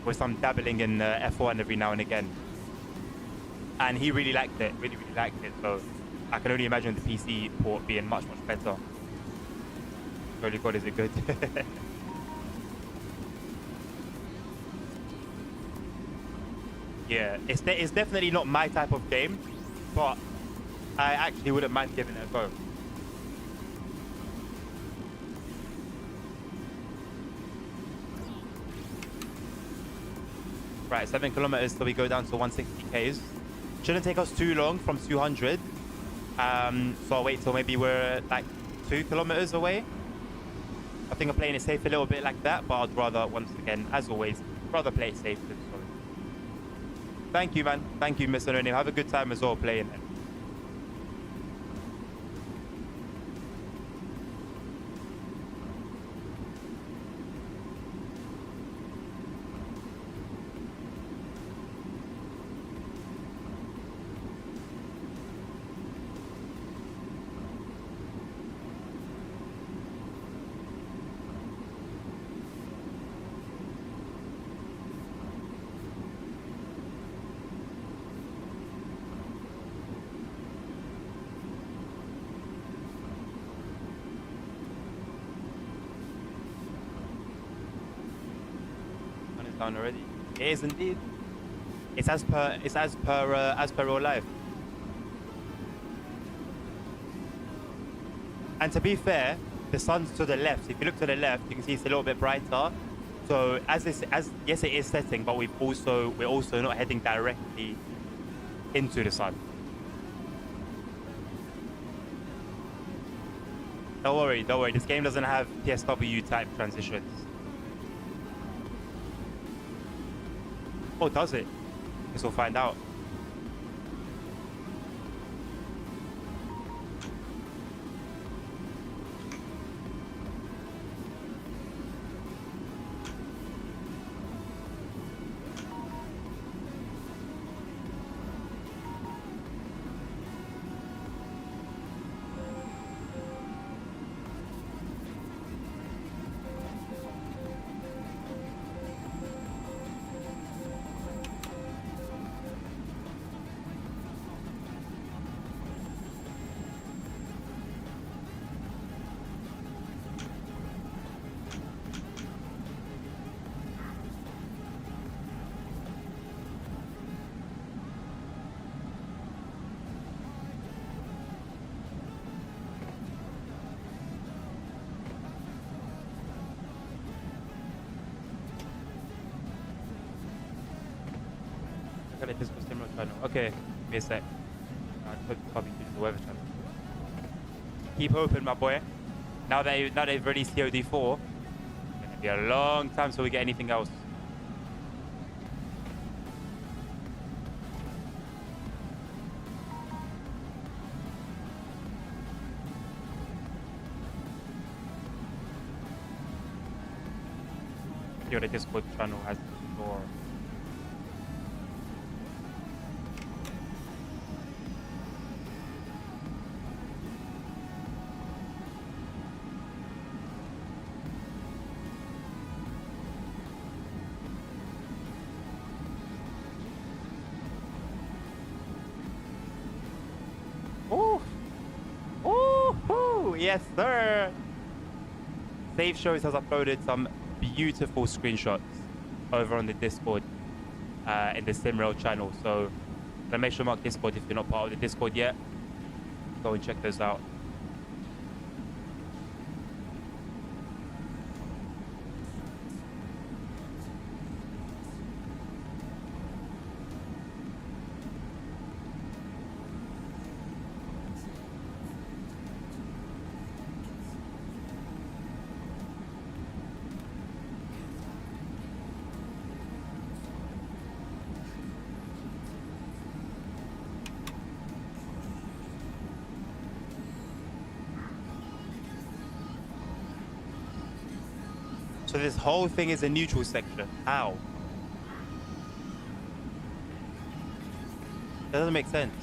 with some dabbling in F1 every now and again. And he really liked it, really liked it. So I can only imagine the PC port being much better. Holy God, is it good? Yeah, it's definitely not my type of game, but I actually wouldn't mind giving it a go. Right, 7 kilometers till we go down to 160 Ks. Shouldn't take us too long from 200. So I'll wait till maybe we're like 2 kilometers away. I think I'm playing it safe a little bit like that, but I'd rather, once again, as always, rather play it safe than sorry. Thank you, man. Thank you, Mr. No Name. Have a good time as well playing it. Down already. It is indeed. It's as per real life. And to be fair, the sun's to the left. If you look to the left, you can see it's a little bit brighter. So yes, it is setting, but we're also not heading directly into the sun. Don't worry, don't worry. This game doesn't have PSW type transitions. Oh, does it? Guess we'll find out. Okay, this was SimRail channel. Okay, give me a sec. I hope you can't be using the weather channel. Keep hoping, my boy. Now they've released COD 4, it's gonna be a long time till we get anything else. Your Discord channel has more. Ooh! Ooh! Yes, sir! Save Shows has uploaded some beautiful screenshots over on the Discord in the SimRail channel. So make sure to mark Discord if you're not part of the Discord yet. Go and check those out. So this whole thing is a neutral section. How? That doesn't make sense.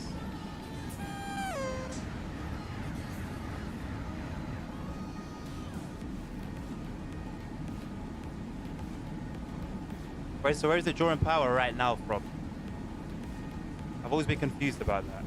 So where's the drawing power right now from? I've always been confused about that.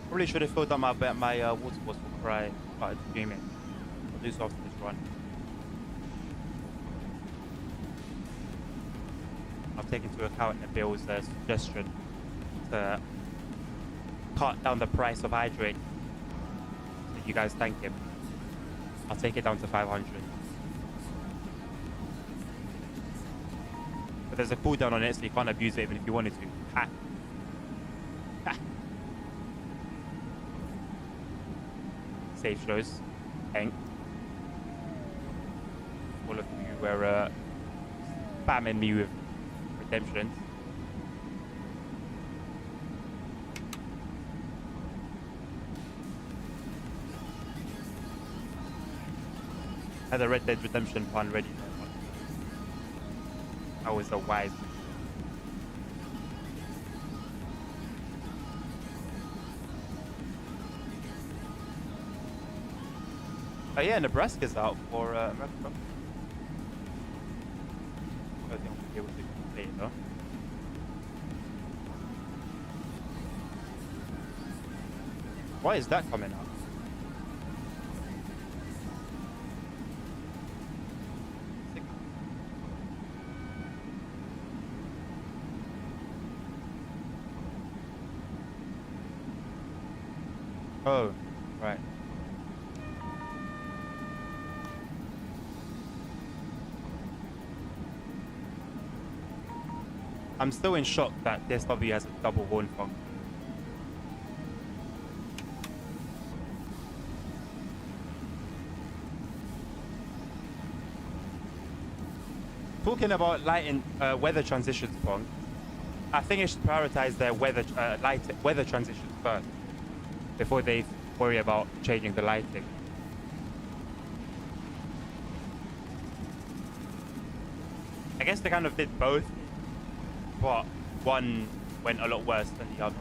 Probably should have filled up my water bottle before I started streaming. I'll do so after this run. I've taken into account Nabil's suggestion to cut down the price of hydrate. So you guys thank him. I'll take it down to 500. But there's a cooldown on it, so you can't abuse it even if you wanted to. Ha! Safe shows. Thank all of you were spamming me with redemptions. Had a Red Dead Redemption pun ready there. That was a wise. Oh yeah, Nebraska's out for American rugby. I don't think I'm gonna be able to play it though. Why is that coming out? Oh, right. I'm still in shock that DSW has a double horn function. Talking about lighting weather transitions, Pong, I think it should prioritize their weather transitions first before they worry about changing the lighting. I guess they kind of did both, but one went a lot worse than the other.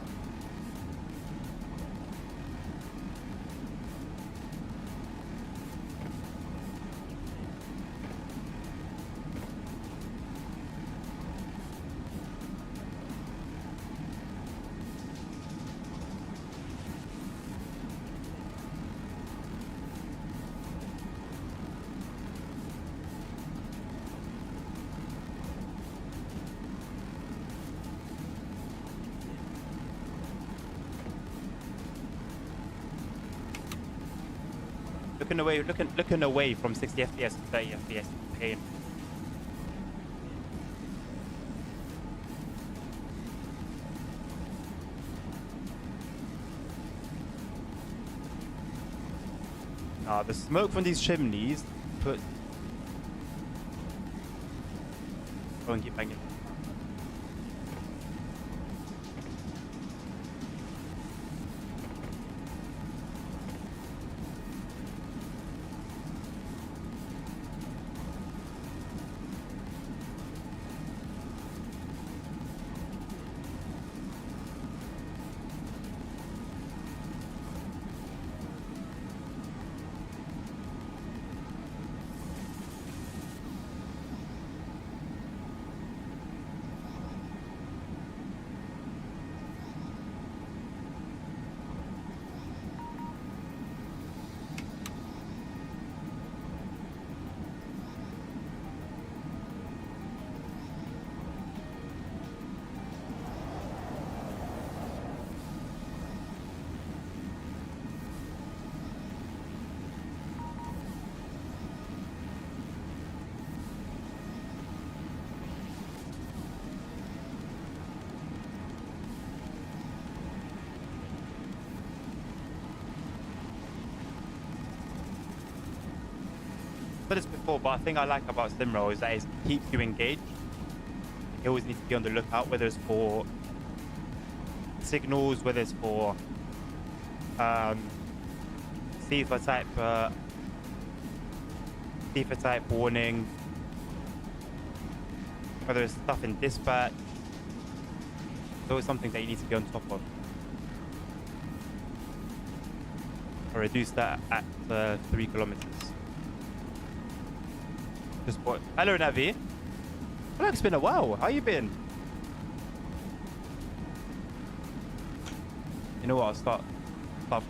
Looking away from 60 FPS to 30 FPS pain. The smoke from these chimneys put. Go and keep banging. Said this before, but I think I like about SimRail is that it keeps you engaged. You always need to be on the lookout, whether it's for signals, whether it's for CIFA type warning, whether it's stuff in dispatch. It's always something that you need to be on top of. Or reduce that at 3 kilometers. Just bought. Hello, Navi. Well, it's been a while. How you been? You know what? I'll start now.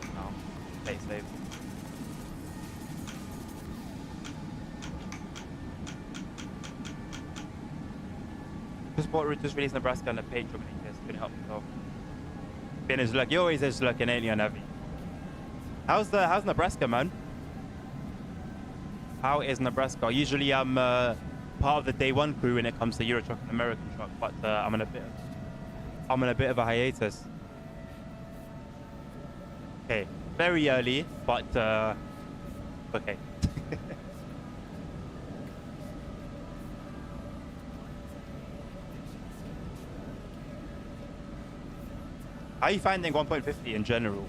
Play it safe. Just released Nebraska on the page for me. Yes, couldn't help myself. Been his luck. You always his luck, ain't you, Navi? How's Nebraska, man? How is Nebraska? Usually I'm part of the day one crew when it comes to Euro Truck and American Truck, but I'm in a bit of a hiatus. Okay, very early, but okay. How are you finding 1.50 in general?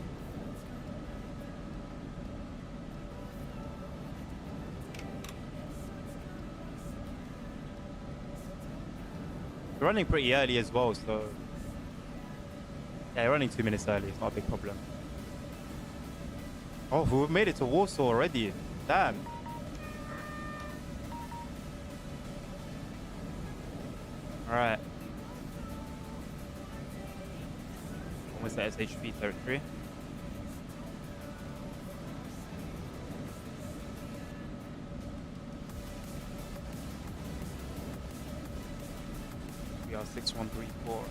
You're running pretty early as well, so yeah, you're running 2 minutes early. It's not a big problem. Oh, we've made it to Warsaw already. Damn. All right. Almost at SHP territory. We are 6134.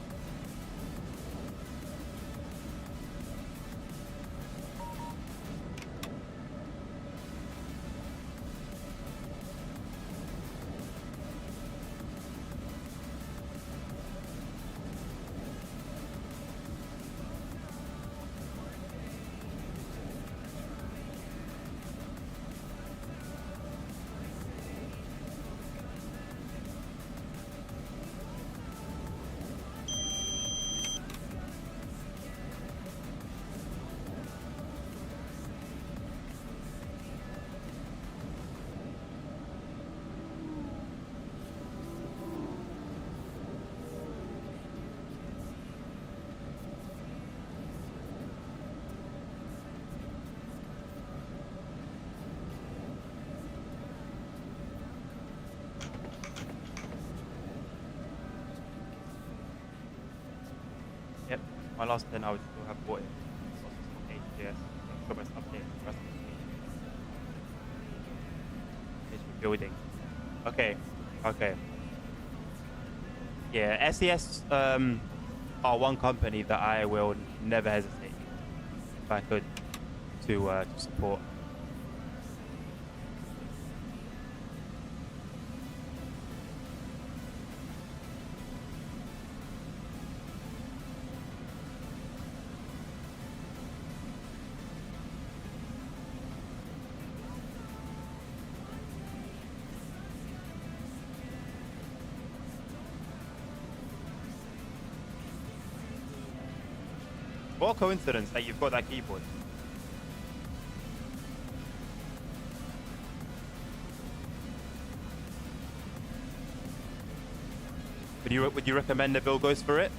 Yep, my last 10 I would still have bought it. AGS, show us update. It's rebuilding. Okay, okay. Yeah, SES are one company that I will never hesitate, if I could, to support. What a coincidence that you've got that keyboard. Would you recommend Neville goes for it?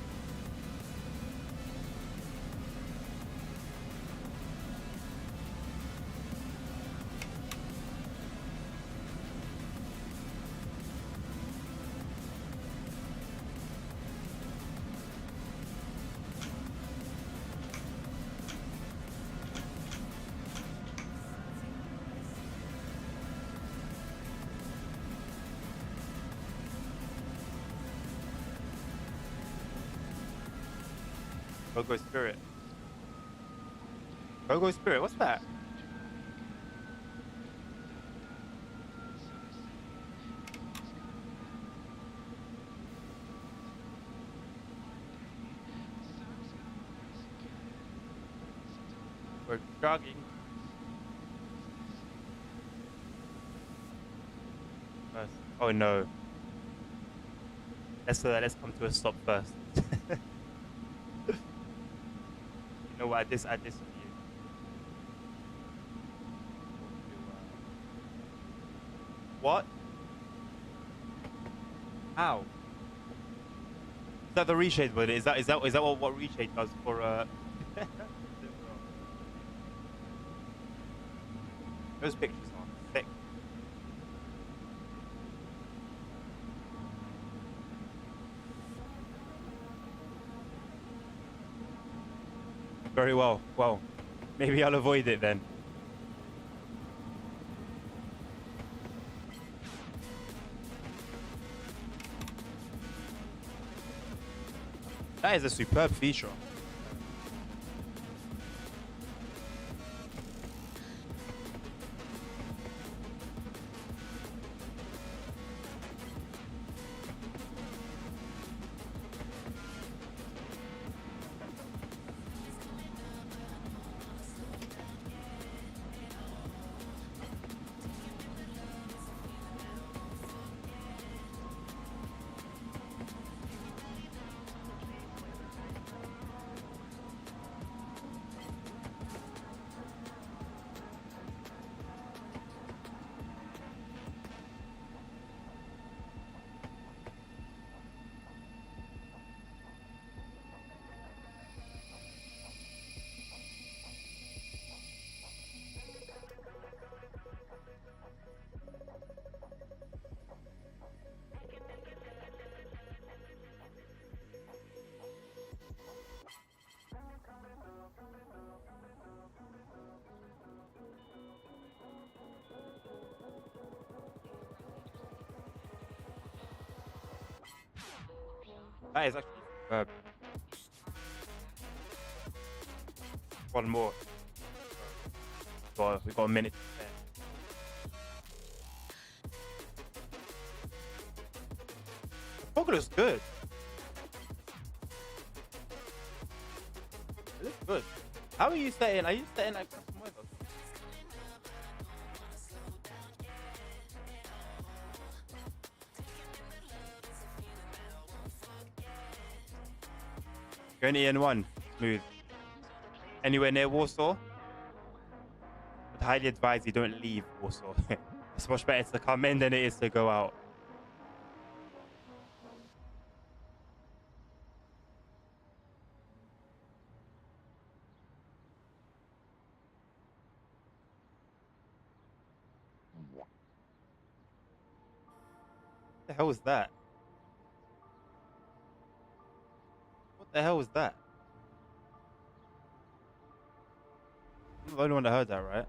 Go Spirit. Go Spirit, what's that? We're jogging. Oh no. Let's come to a stop first. You know what? I diss you. What? How? Is that the reshade button? Is that what reshade does for Those pictures are thick. Very well. Well, maybe I'll avoid it then. That is a superb feature. That is actually superb. One more. Well, we've got a minute to spare. The fog looks good. It looks good. How are you setting? Are you setting like custom weather? You're in EN1. Smooth. Anywhere near Warsaw? I'd highly advise you don't leave Warsaw. It's much better to come in than it is to go out. What the hell was that? What the hell was that? I'm the only one that heard that, right?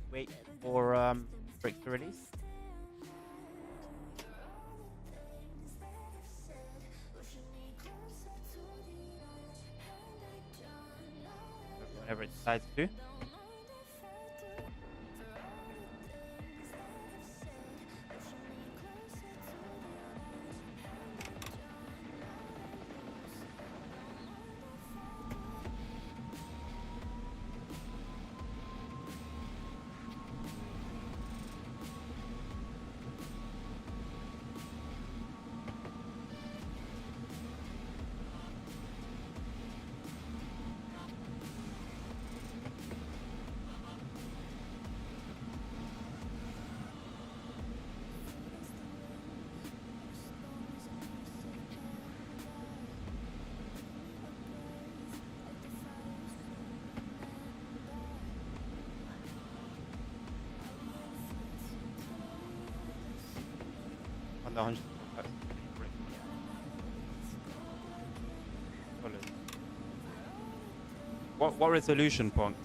Wait for Brick to release. Whenever it decides to. On the 100. What resolution, Pong?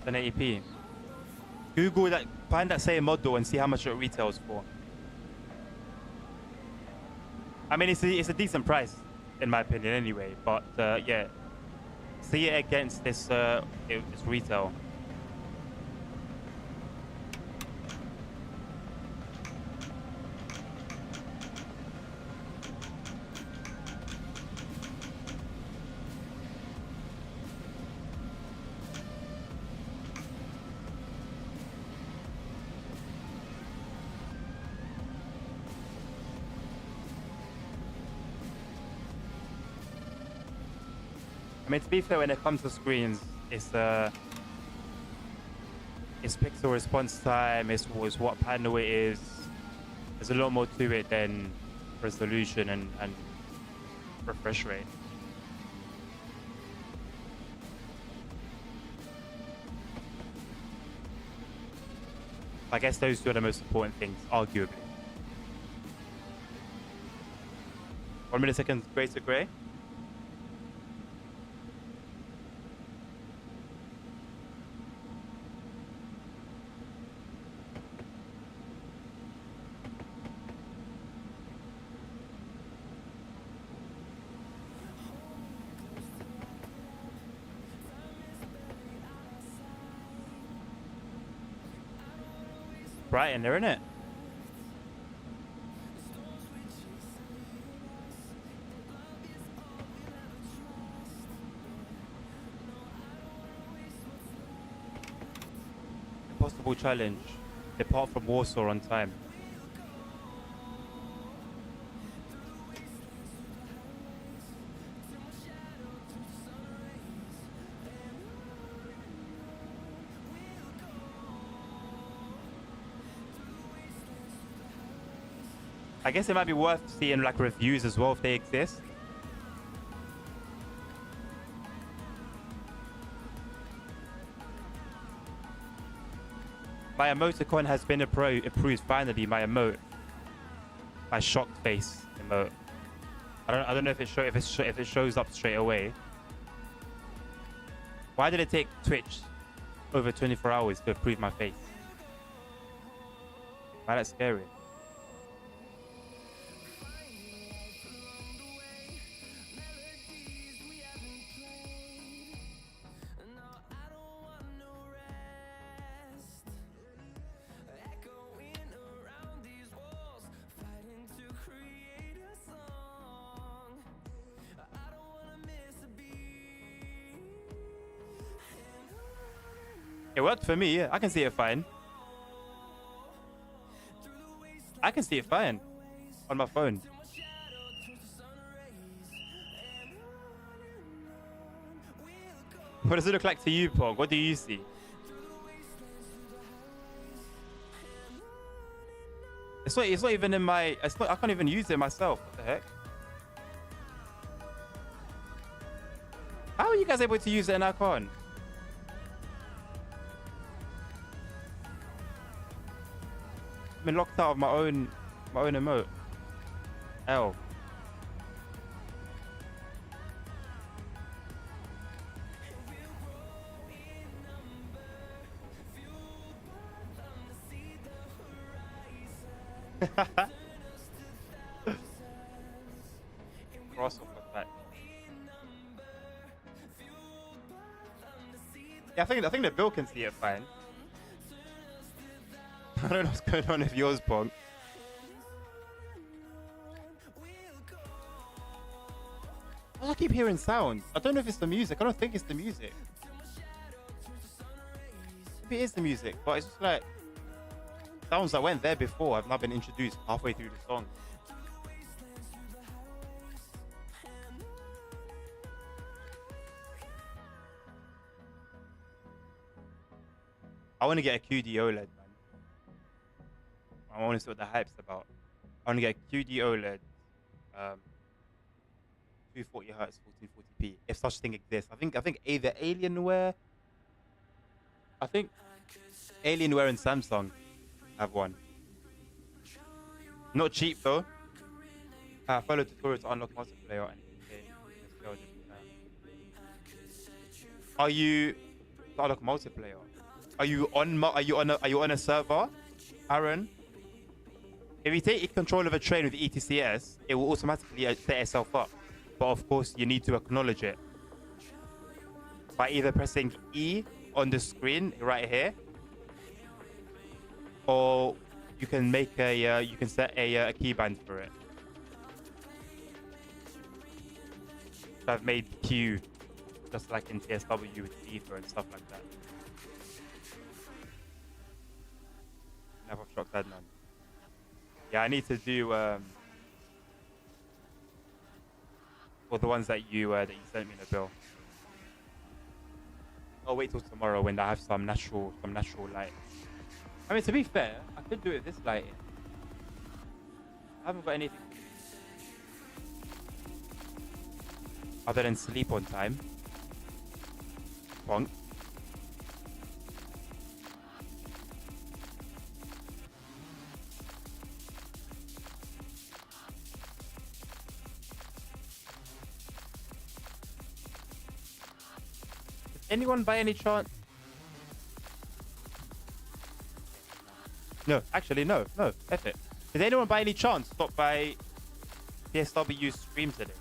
An 80p. Google that, find that same model and see how much it retails for. I mean, it's a decent price, in my opinion, anyway. But yeah, see it against this its retail. I mean, to be fair, when it comes to screens, it's pixel response time, it's what panel it is. There's a lot more to it than resolution and refresh rate. I guess those two are the most important things, arguably. 1 millisecond gray to gray. Bright in there, isn't it? double challenge. Depart from Warsaw on time. I guess it might be worth seeing like reviews as well if they exist. My emoticon has been approved finally. My emote, my shocked face emote. I don't know if it shows up straight away. Why did it take Twitch over 24 hours to approve my face? Why that's scary? It worked for me, yeah. I can see it fine. I can see it fine on my phone. What does it look like to you, Pog? What do you see? It's not even in my... I can't even use it myself. What the heck? How are you guys able to use it and I can't? I've been locked out of my own emote. L. Cross off like that. Yeah, I think the Bill can see it fine. I don't know what's going on with yours, Pong. I keep hearing sounds. I don't know if it's the music. I don't think it's the music. Maybe it is the music, but it's just like sounds that went there before have not been introduced halfway through the song. I want to get a QD OLED, man. I want to see what the hype's about. I want to get a QD OLED, 240 Hz, 1440p, if such thing exists. I think either Alienware. I think Alienware and Samsung have one. Not cheap though. Follow tutorial to unlock multiplayer and are you to unlock multiplayer? Are you on a server, Aaron? If you take control of a train with ETCS, it will automatically set itself up. But of course, you need to acknowledge it by either pressing E on the screen right here, or you can make you can set a keybind for it. So I've made Q just like in TSW with Ether and stuff like that. Never shocked that none. Yeah, I need to do for the ones that you sent me in the bill. I'll wait till tomorrow when I have some natural light. I mean, to be fair, I could do it with this lighting. I haven't got anything other than sleep on time. Bonk. Anyone by any chance? No, actually, no. F it. Did anyone by any chance stop by PSW stream today?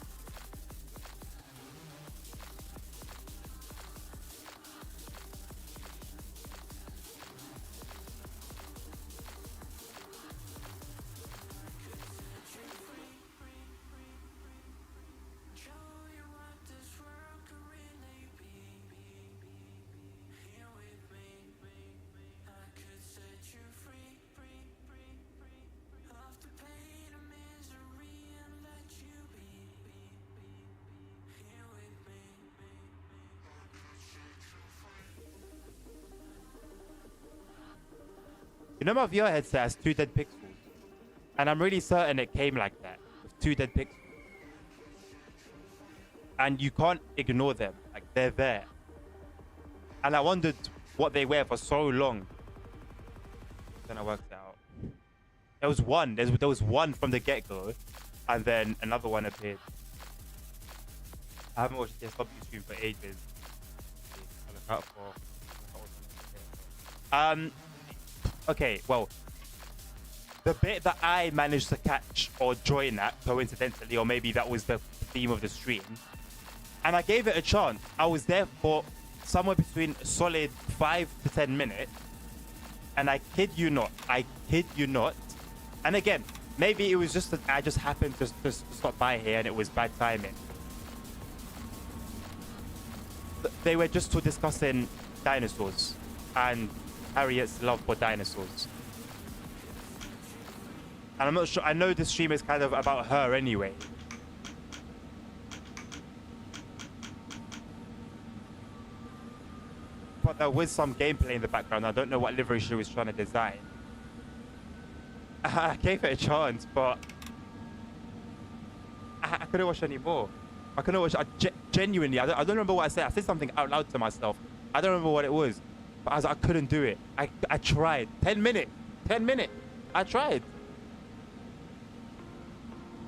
You know my VR headset has 2 dead pixels, and I'm really certain it came like that with 2 dead pixels. And you can't ignore them, like they're there. And I wondered what they were for so long. Then I worked it out. There was one. There was one from the get-go, and then another one appeared. I haven't watched the SW stream for ages. I look out for. Okay, well, the bit that I managed to catch or join at coincidentally, or maybe that was the theme of the stream, and I gave it a chance. I was there for somewhere between a solid 5 to 10 minutes, and I kid you not, and again, maybe it was just that I just happened to stop by here and it was bad timing. They were just discussing dinosaurs and Harriet's love for dinosaurs. And I'm not sure, I know this stream is kind of about her anyway. But there was some gameplay in the background. I don't know what livery she was trying to design. I gave it a chance, but I couldn't watch any more. I couldn't watch. Genuinely, I don't remember what I said. I said something out loud to myself. I don't remember what it was, but I couldn't do it. I tried. 10 minutes. I tried.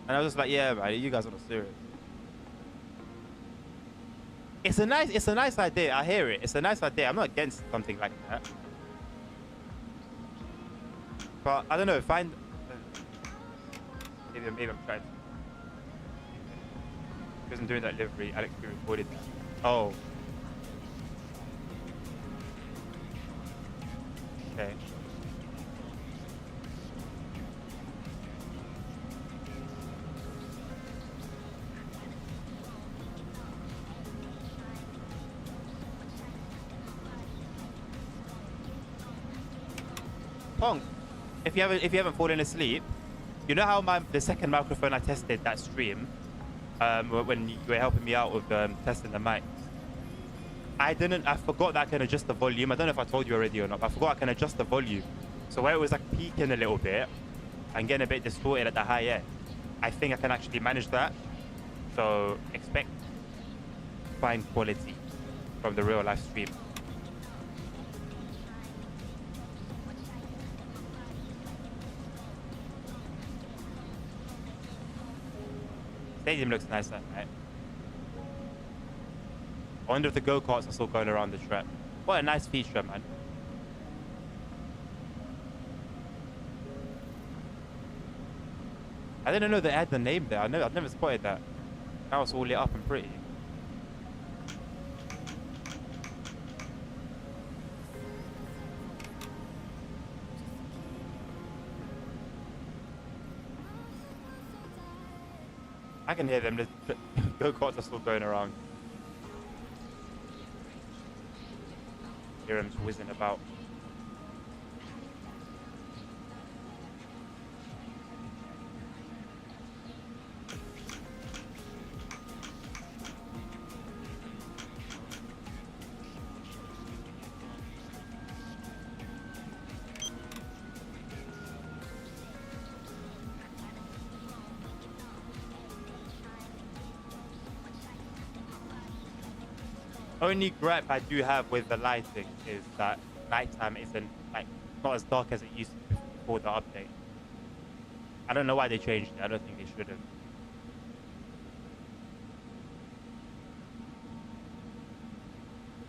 And I was just like, yeah, man, you guys are not serious. It's a nice idea. I hear it. It's a nice idea. I'm not against something like that. But I don't know. Maybe I'm trying. He wasn't doing that livery. Alex recorded that. Oh. Okay. Pong, if you haven't fallen asleep, you know how the second microphone I tested that stream, when you were helping me out with testing the mics, I forgot that I can adjust the volume. I don't know if I told you already or not, but I forgot I can adjust the volume. So where it was like peaking a little bit and getting a bit distorted at the high end, I think I can actually manage that. So expect fine quality from the real life stream. Stadium looks nice at night. I wonder if the go-karts are still going around the track. What a nice feature, man. I didn't know they had the name there. I've never spotted that. Now it's all lit up and pretty. I can hear them. The go-karts are still going around. Hear them whizzing about. Only gripe I do have with the lighting is that nighttime isn't not as dark as it used to be before the update. I don't know why they changed it. I don't think they should have.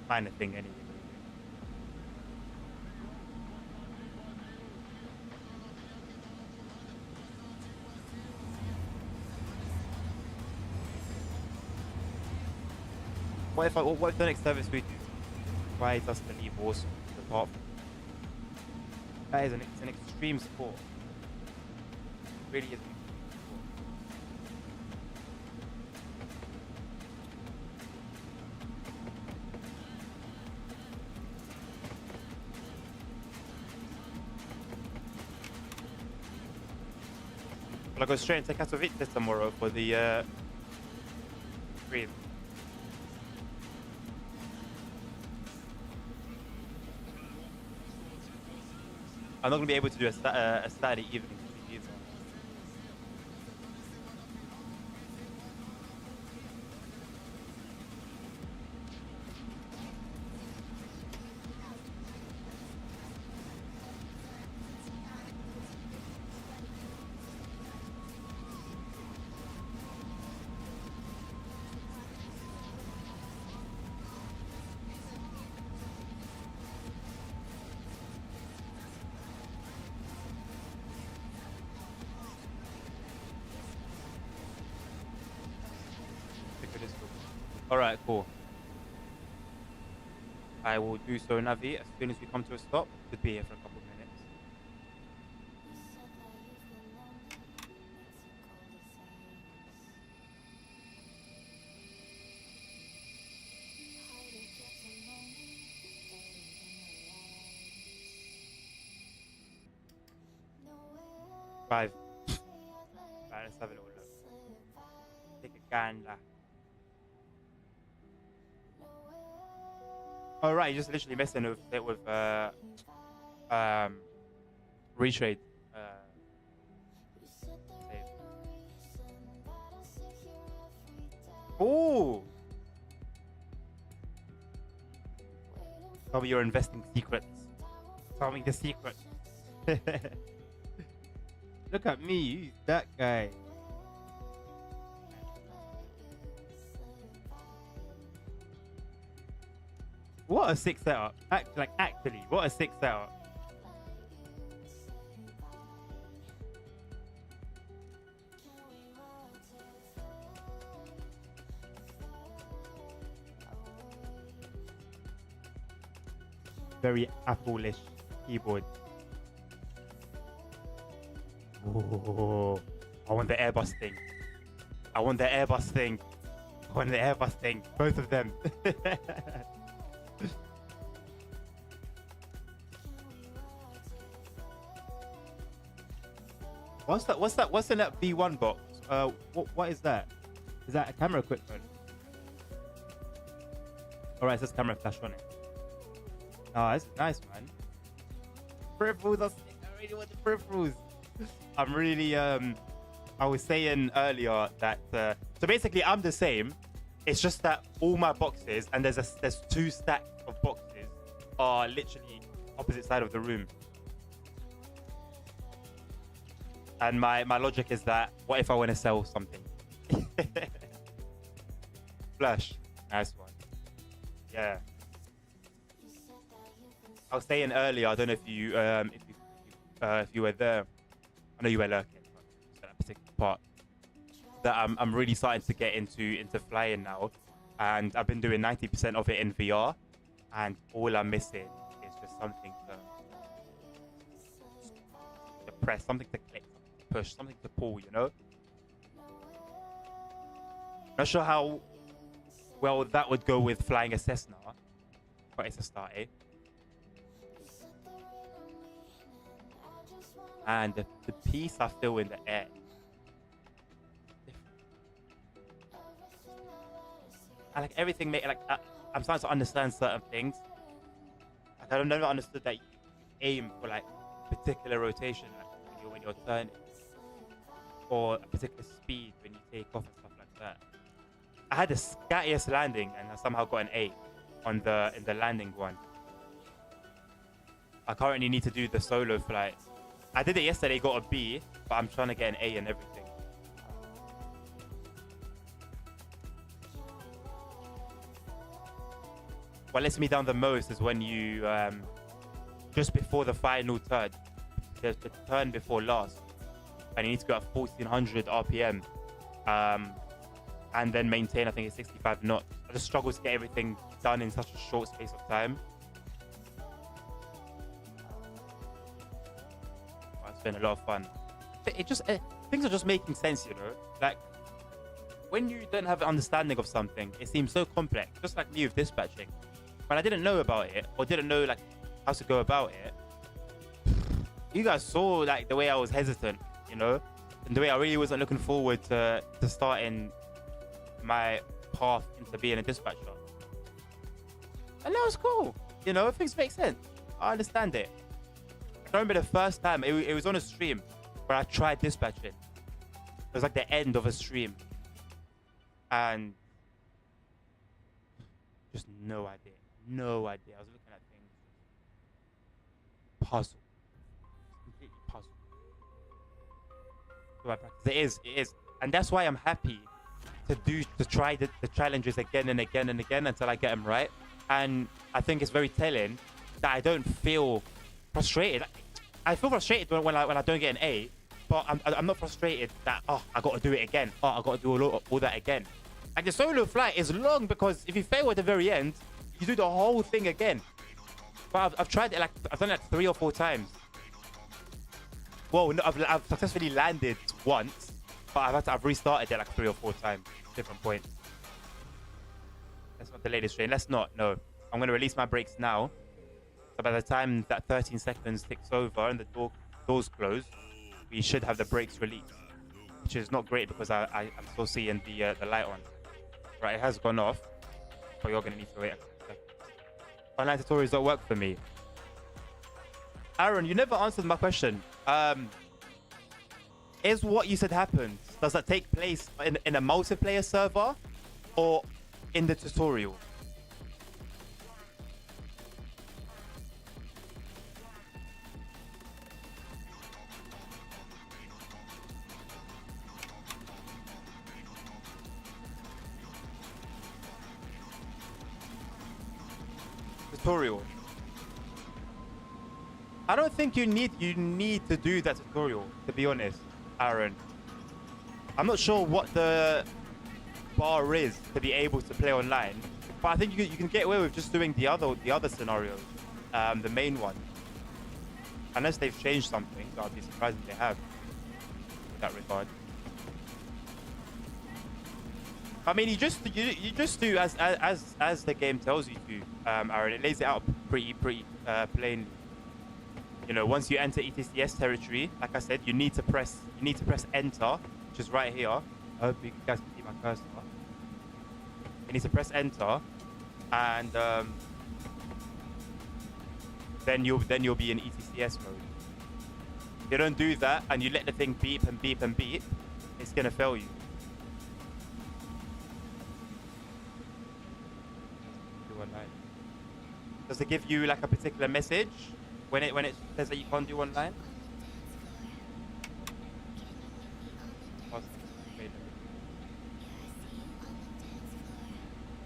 Minor thing anyway. What if the next service we do requires us to leave Warsaw to depart? That is it's an extreme sport. It really is an extreme sport. Well, I go straight into Katowice tomorrow for the stream. I'm not gonna be able to do a Saturday evening either. All right, cool. I will do so, Navi, as soon as we come to a stop. Could be here for a couple of minutes. Five. Right, let's have a little look. Take a gander. All right, you're just literally messing with it with retrade. Oh, tell me your investing secrets. Tell me the secret. Look at me, who's that guy? What a sick setup. Actually, what a sick setup. Very Apple-ish keyboard. Oh, I want the Airbus thing. I want the Airbus thing. I want the Airbus thing. Both of them. What's in that B1 box? What is that? Is that a camera equipment? Alright, it says camera flash on it. Oh, that's nice, man. Peripherals, I really want the peripherals. I'm really I was saying earlier that so basically I'm the same. It's just that all my boxes, and there's two stacks of boxes, are literally opposite side of the room. And my logic is that, what if I want to sell something? Flash. Nice one. Yeah. I was saying earlier, I don't know if you were there. I know you were lurking at that particular part. That I'm really starting to get into flying now, and I've been doing 90% of it in VR, and all I'm missing is just something to press, something to click, something to push, something to pull. You know. Not sure how well that would go with flying a Cessna, but it's a start, eh? And the peace I feel in the air. I like everything. I'm starting to understand certain things. Like I've never understood that you aim for like particular rotation, like when you're turning, or a particular speed when you take off and stuff like that. I had the scattiest landing, and I somehow got an A in the landing one. I currently need to do the solo flight. I did it yesterday, got a B, but I'm trying to get an A and everything. What lets me down the most is when you, just before the final turn, the turn before last, and you need to go at 1400 RPM, and then maintain, I think it's 65 knots. I just struggle to get everything done in such a short space of time. It's been a lot of fun. Things are just making sense, you know. Like when you don't have an understanding of something, it seems so complex. Just like me with dispatching, when I didn't know about it or didn't know like how to go about it, you guys saw like the way I was hesitant, you know, and the way I really wasn't looking forward to starting my path into being a dispatcher. And that was cool, you know. Things make sense. I understand it. I remember the first time it was on a stream where I tried dispatching. It was like the end of a stream, and just no idea. No idea. I was looking at things. Puzzle. Completely puzzle. So I practice. It is. It is. And that's why I'm happy to try the challenges again and again and again until I get them right. And I think it's very telling that I don't feel frustrated. I feel frustrated when I don't get an A, but I'm not frustrated that, oh, I got to do it again. Oh, I got to do all that again. Like the solo flight is long because if you fail at the very end, you do the whole thing again. But I've tried it, like I've done it like 3 or 4 times. Well, no, I've successfully landed once, but I've restarted it like 3 or 4 times. Different point. Let's not delay this train. Let's not. No, I'm gonna release my brakes now. So by the time that 13 seconds ticks over and the doors close, we should have the brakes released, which is not great because I'm still seeing the light on. Right, it has gone off, but you're gonna need to wait a couple seconds. Online tutorials don't work for me. Aaron, you never answered my question. Is what you said happens, does that take place in a multiplayer server or in the tutorial? Tutorial. I don't think you need to do that tutorial, to be honest, Aaron. I'm not sure what the bar is to be able to play online, but I think you can get away with just doing the other scenarios, the main one, unless they've changed something. So I'd be surprised if they have in that regard. I mean, you just do as the game tells you to, Aaron. It lays it out pretty plainly. You know, once you enter ETCS territory, like I said, you need to press enter, which is right here. I hope you guys can see my cursor. You need to press enter, and then you'll be in ETCS mode. If you don't do that and you let the thing beep and beep and beep, it's gonna fail you. Does it give you like a particular message when it says that you can't do online?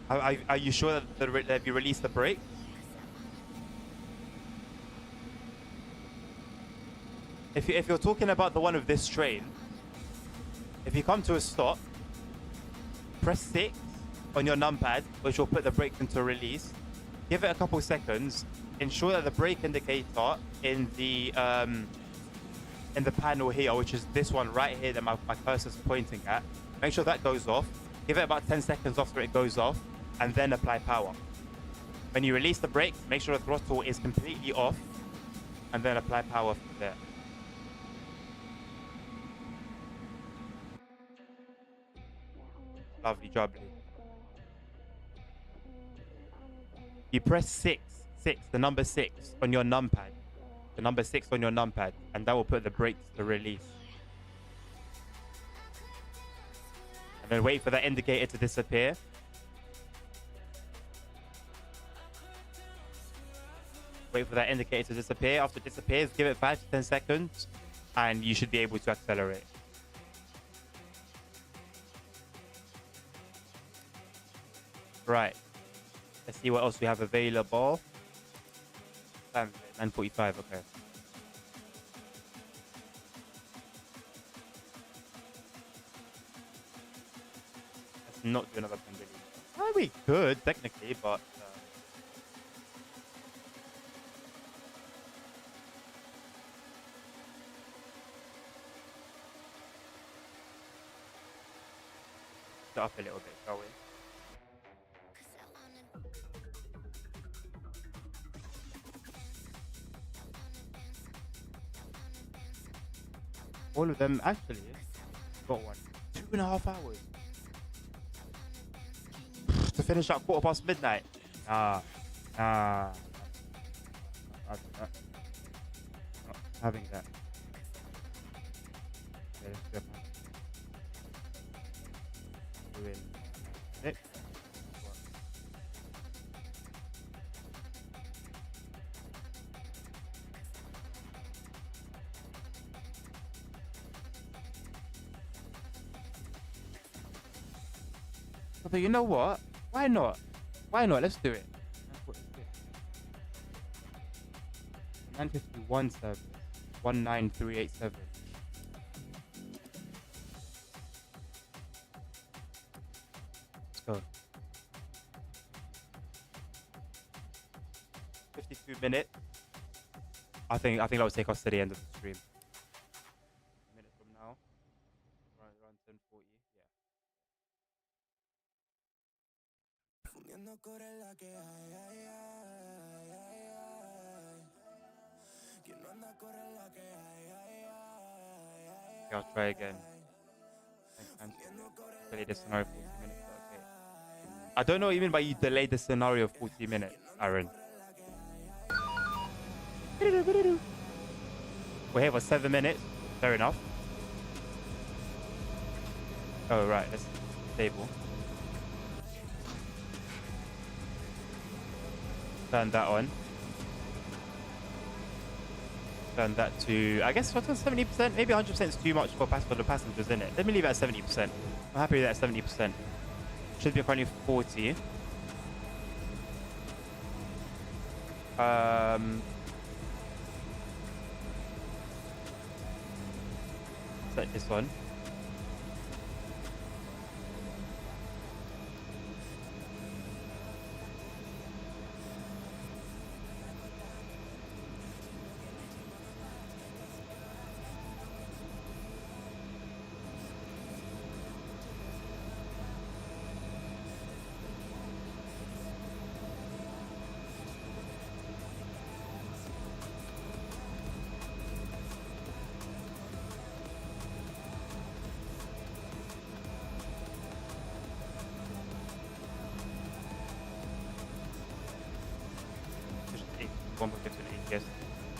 Are you sure that you released the brake? If you're talking about the one of this train, if you come to a stop, press 6 on your numpad, which will put the brake into release. Give it a couple seconds. Ensure that the brake indicator in the panel here, which is this one right here that my cursor is pointing at, make sure that goes off. Give it about 10 seconds after it goes off, and then apply power. When you release the brake, make sure the throttle is completely off, and then apply power from there. Lovely, jubbly. You press 6, the number 6 on your numpad. The number 6 on your numpad, and that will put the brakes to release. And then wait for that indicator to disappear. Wait for that indicator to disappear. After it disappears, give it 5 to 10 seconds, and you should be able to accelerate. Right. Let's see what else we have available. 9:45, okay. Let's not do another pendulum. Well, we could, technically, but... up a little bit, shall we? All of them actually got one. 2.5 hours to finish at midnight. I'll do that. having that. Okay, let's go. Doing it. But you know what? Why not? Why not? Let's do it. 951 service. 19387. Let's go. 52 minutes. I think that will take us to the end of the stream. A minute from now. Around 10:40. Yeah. Okay, I'll try again. Delay the scenario 40 minutes. Okay. I don't know what you mean by you delayed the scenario 40 minutes, Aaron. We're here for 7 minutes. Fair enough. Oh, right. Let's stable. Turn that on. Turn that to, I guess, what's 70%? Maybe 100% is too much for the passengers, isn't it? Let me leave it at 70%. I'm happy with that 70%. Should be currently 40. Set this on.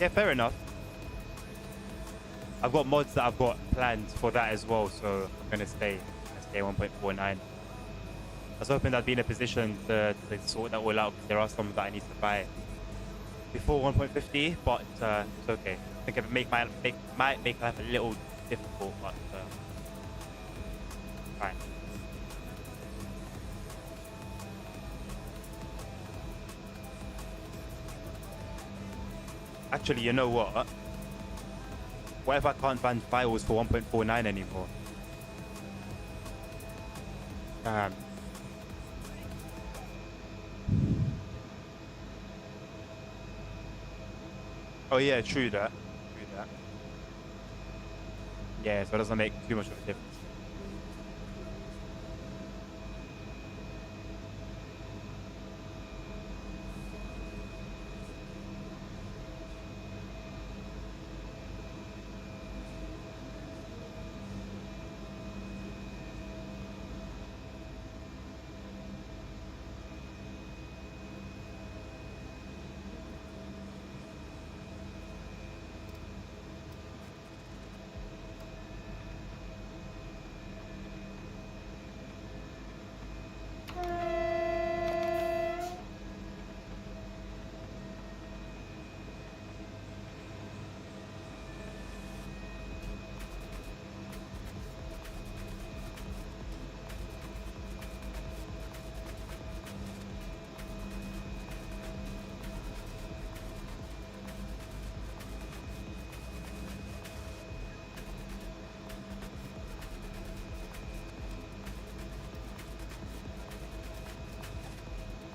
Yeah, fair enough. I've got mods that I've got planned for that as well, so I'm gonna stay 1.49. I was hoping that I'd be in a position to sort that all out. There are some that I need to buy before 1.50, but it's okay. I think it might make life a little difficult, but fine. Actually, you know what? What if I can't find files for 1.49 anymore? Oh yeah, true that. Yeah, so it doesn't make too much of a difference.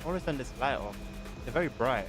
I want to turn this light off. They're very bright.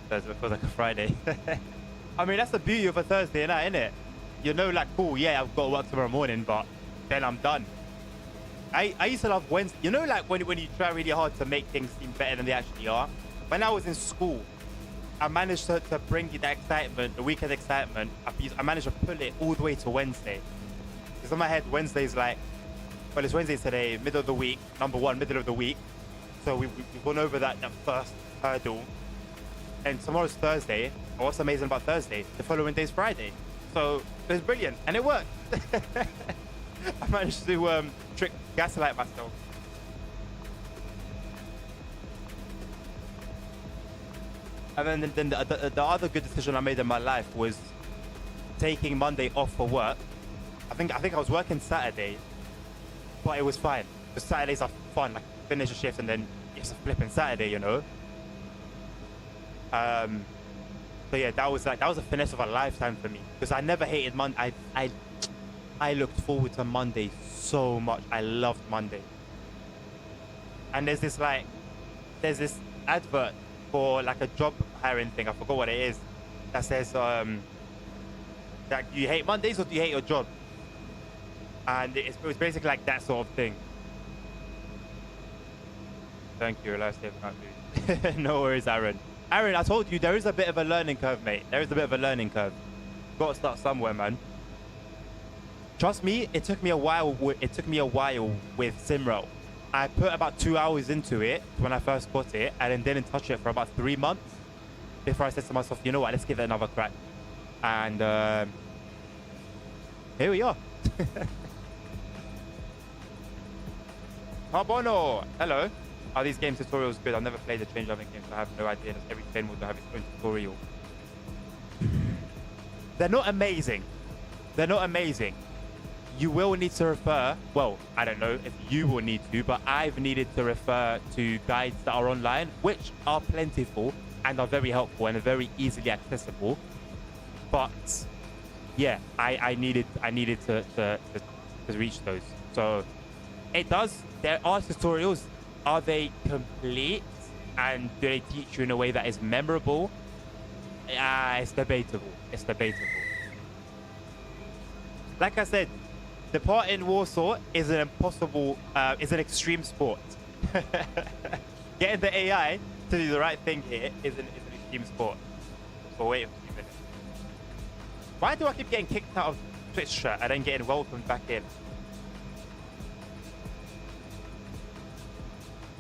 Thursday feels like a Friday. I mean, that's the beauty of a Thursday night, isn't it? You know, like, cool, yeah, I've got to work tomorrow morning, but then I'm done. I used to love Wednesday. You know, like when you try really hard to make things seem better than they actually are. When I was in school, I managed to bring you that excitement, the weekend excitement. I managed to pull it all the way to Wednesday. Because in my head, Wednesday's like, well, it's Wednesday today, middle of the week, number one, middle of the week. So we've gone over that first hurdle. And tomorrow's Thursday. And what's amazing about Thursday? The following day's Friday. So it was brilliant. And it worked. I managed to gaslight myself. And then the other good decision I made in my life was taking Monday off for work. I think I was working Saturday, but it was fine. The Saturdays are fun. Like finish a shift and then it's a flipping Saturday, you know. So yeah, that was a finesse of a lifetime for me because I never hated Monday. I looked forward to Monday so much. I loved Monday. And there's this advert for like a job hiring thing. I forgot what it is. That says that do you hate Mondays or do you hate your job? And it was basically like that sort of thing. Thank you, lifesaver. No worries, Aaron. Aaron, I told you there is a bit of a learning curve, mate. There is a bit of a learning curve. Got to start somewhere, man. Trust me, it took me a while with SimRail. I put about 2 hours into it when I first got it, and then didn't touch it for about 3 months before I said to myself, you know what, let's give it another crack. And here we are. Carbono, hello. Are these game tutorials good? I've never played a train driving game, so I have no idea. Every train will have its own tutorial. They're not amazing. They're not amazing. You will need to refer, well, I don't know if you will need to, but I've needed to refer to guides that are online, which are plentiful and are very helpful and are very easily accessible. But yeah, I needed to reach those. So it does. There are tutorials. Are they complete? And do they teach you in a way that is memorable? It's debatable. It's debatable. Like I said, the part in Warsaw is an extreme sport. Getting the AI to do the right thing here is an extreme sport. So wait a few minutes. Why do I keep getting kicked out of Twitch chat and then getting welcomed back in?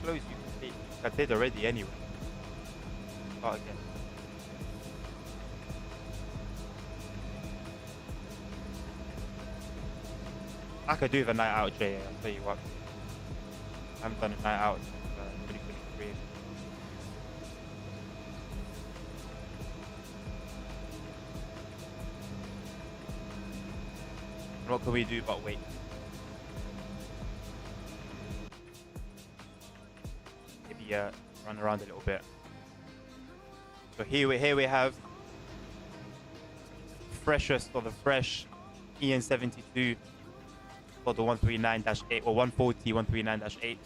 Close you can see. I did already anyway. Start again. I could do the night out, Jay. I'll tell you what. I haven't done a night out since 2023. What can we do but wait? Maybe run around a little bit. So here we have freshest or the fresh EN72 for the 139-8 or 140 139-8.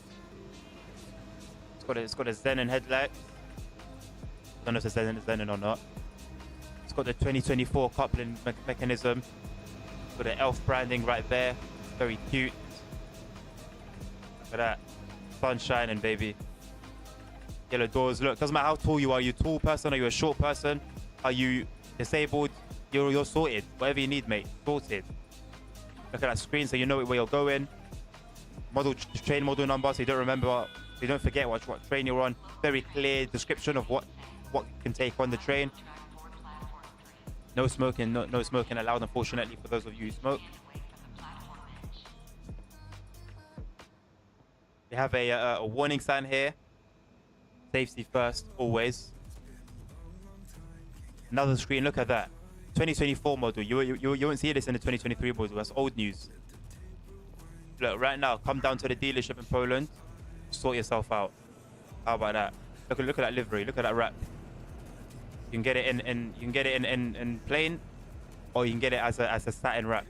It's got a Xenon headlight. I don't know if it's Xenon or not. It's got the 2024 coupling mechanism. It's got the ELF branding right there. Very cute. Look at that. Sun shining, baby. Yellow doors. Look, doesn't matter how tall you are. Are you a tall person? Are you a short person? Are you disabled? You're sorted. Whatever you need, mate. Sorted. Look at that screen so you know where you're going. Train model number so you don't remember, so you don't forget what train you're on. Very clear description of what you can take on the train. No smoking, no smoking allowed, unfortunately, for those of you who smoke. We have a warning sign here. Safety first, always. Another screen, look at that. 2024 model. You won't see this in the 2023 model. That's old news. Look, right now, come down to the dealership in Poland. Sort yourself out. How about that? Look at that livery. Look at that wrap. You can get it in plain, or you can get it as a satin wrap.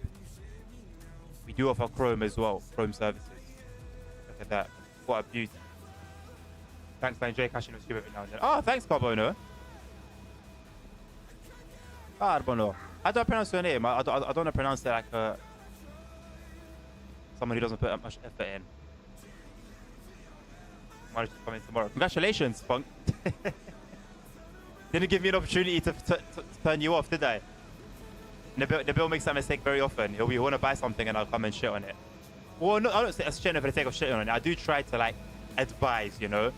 We do offer chrome as well. Chrome services. Look at that. What a beauty. Thanks, man. Enjoy cashing with you every now and then. Oh, thanks, Carbono. Carbono. How do I pronounce your name? I don't want to pronounce it like someone who doesn't put that much effort in. Managed to come in tomorrow. Congratulations, Spunk. Didn't give me an opportunity to turn you off, did I? Nabil makes that mistake very often. He'll want to buy something and I'll come and shit on it. Well, no, I don't say shit for the sake of shitting on it. I do try to like advise, you know,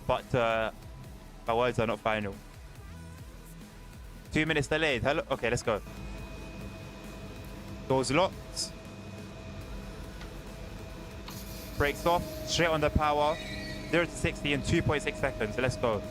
but my words are not final. 2 minutes delayed. Hello. Okay, let's go. Doors locked. Brakes off. Straight on the power. 0 to 60 in 2.6 seconds. Let's go.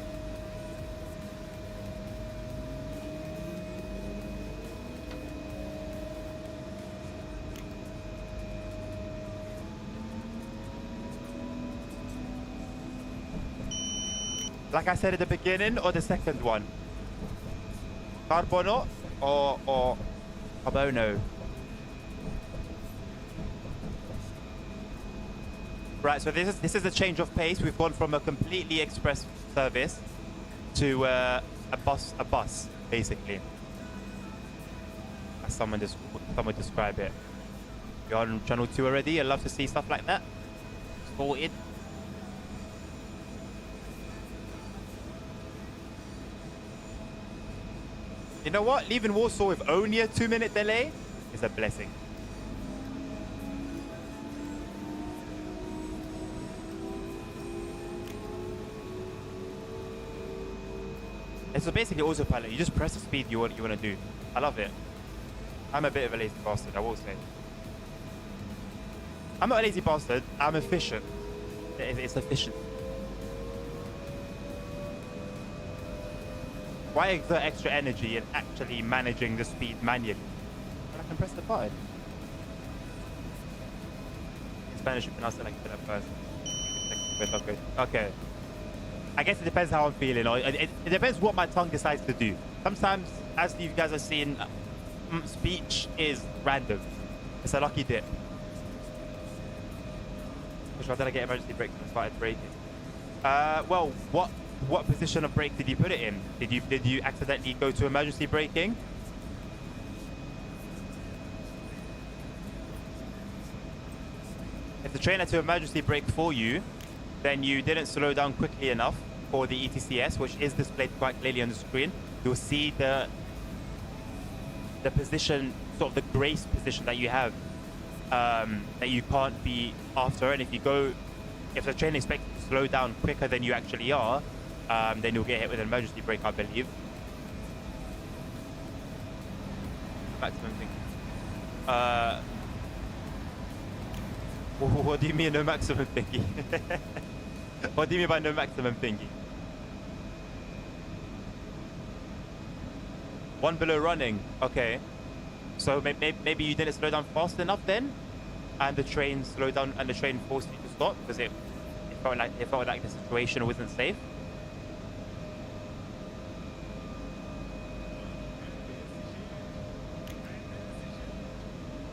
Like I said at the beginning, or the second one? Carbono or Carbono? Right, so this is a change of pace. We've gone from a completely express service to a bus, basically. As someone describe it. You're on channel 2 already. I love to see stuff like that. Sorted. You know what? Leaving Warsaw with only a 2-minute delay is a blessing. It's basically autopilot. You just press the speed you want to do. I love it. I'm a bit of a lazy bastard, I will say. I'm not a lazy bastard. I'm efficient. It's efficient. Why exert extra energy in actually managing the speed manually? When I can press the button. In Spanish, you pronounce it like that first. Okay. I guess it depends how I'm feeling. Or it depends what my tongue decides to do. Sometimes, as you guys are seeing, speech is random. It's a lucky dip. Which one did I get emergency brake when I started braking? Well, what position of brake did you put it in? Did you accidentally go to emergency braking? If the train had to emergency brake for you, then you didn't slow down quickly enough for the ETCS, which is displayed quite clearly on the screen. You'll see the position, sort of the grace position that you have, that you can't be after. And if the train expects you to slow down quicker than you actually are, then you'll get hit with an emergency brake, I believe. Maximum thing. What do you mean no maximum thingy? What do you mean by no maximum thingy? One below running. Okay. So maybe you didn't slow down fast enough then, and the train slowed down and the train forced you to stop because it felt like the situation wasn't safe.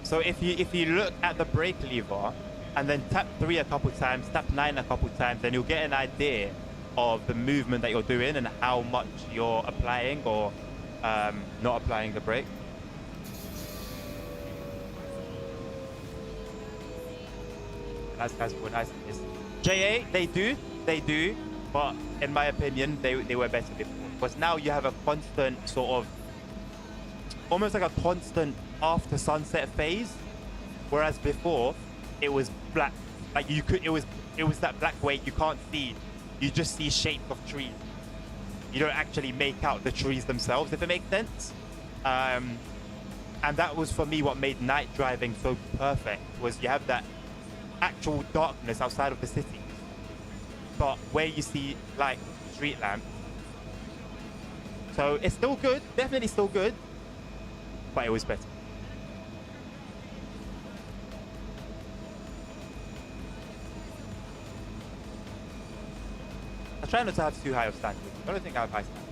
So if you look at the brake lever and then tap 3 a couple times, tap 9 a couple times, then you'll get an idea of the movement that you're doing and how much you're applying or not applying the brake. Nice guys, nice. JA, they do, but in my opinion, they were better before. Because now you have a constant sort of, almost like a constant after sunset phase, whereas before it was black. Like it was that black weight you can't see. You just see shapes of trees. You don't actually make out the trees themselves, if it makes sense. And that was for me what made night driving so perfect, was you have that actual darkness outside of the city, but where you see like street lamps. So it's still good, definitely still good, but it was better. I try not to have too high of standards. I don't think I have high standards.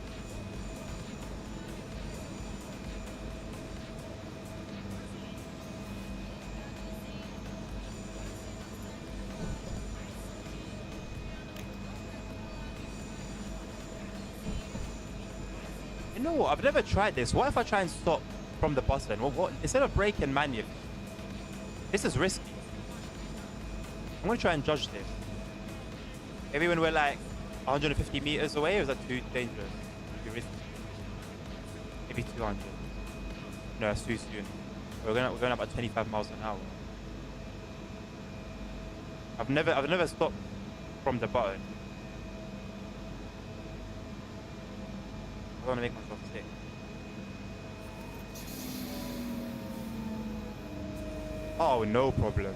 know what? I've never tried this. What if I try and stop from the button? What? Instead of braking manually. This is risky. I'm going to try and judge this. Maybe when we're like 150 meters away, or is that too dangerous? Too risky? Maybe 200. No, that's too soon. We're going about 25 miles an hour. I've never stopped from the button. I don't want to make myself sick. Oh, no problem.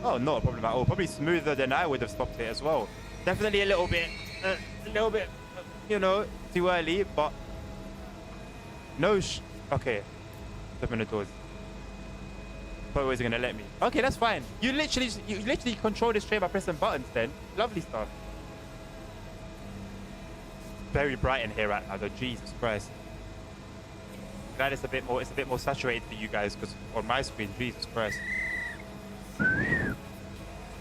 Oh, not a problem at all. Probably smoother than I would have stopped it as well. Definitely a little bit, you know, too early, but no okay. Open the doors. But always gonna let me. Okay, that's fine. You literally control this train by pressing buttons then. Lovely stuff. Very bright in here right now though. Jesus Christ. Glad it's a bit more saturated for you guys, because on my screen, Jesus Christ.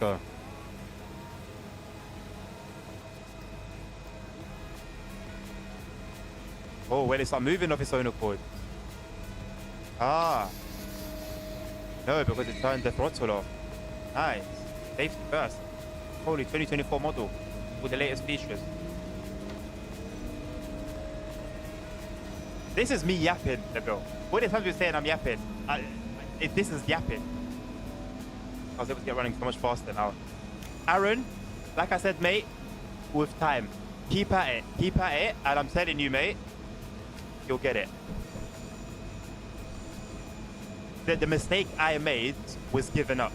Go. Oh, when it start moving off its own accord. Ah. No, because it turned the throttle off. Nice. Safety first. Holy 2024 model with the latest features. This is me yapping, Nabil. What if I'm saying I'm yapping? This is yapping. I was able to get running so much faster now. Aaron, like I said, mate, with time, keep at it, and I'm telling you, mate, you'll get it. The mistake I made was giving up.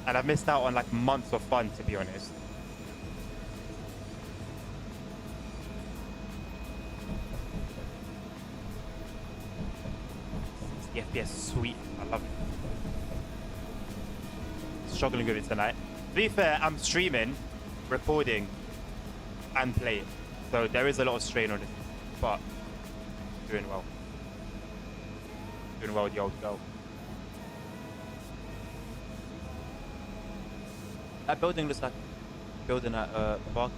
And I've missed out on like months of fun, to be honest. The FPS, sweet. I love it. Struggling with it tonight. To be fair, I'm streaming, recording, and playing. So there is a lot of strain on it. But doing well. Doing well with the old girl. That building looks like a building at Park.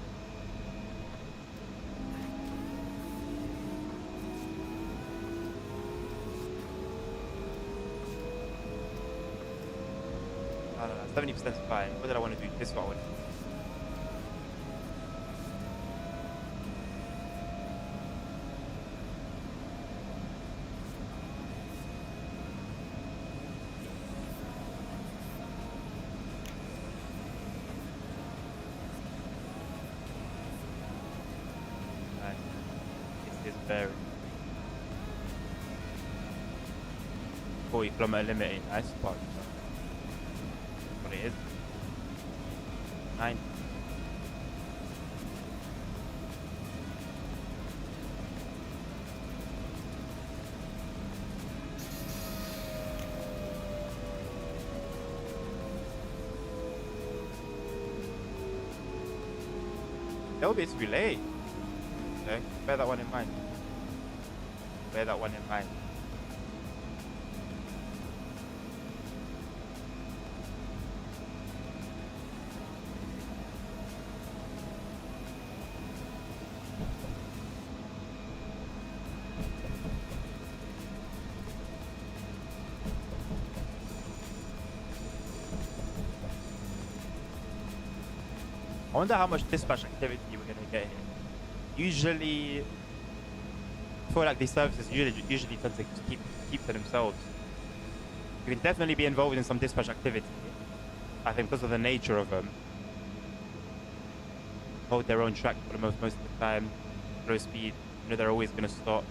I don't know, 70% is fine. What did I want to do? This is what I want to do. Nice. This is very 40km limit in nice spot. What it is. 9. That'll be too late. Okay, bear that one in mind. Bear that one in mind. I wonder how much dispatch activity we're going to get here. Usually, I feel like these services usually tend to keep to themselves. You can definitely be involved in some dispatch activity. I think because of the nature of them. Hold their own track for the most of the time. Low speed. You know they're always going to stop.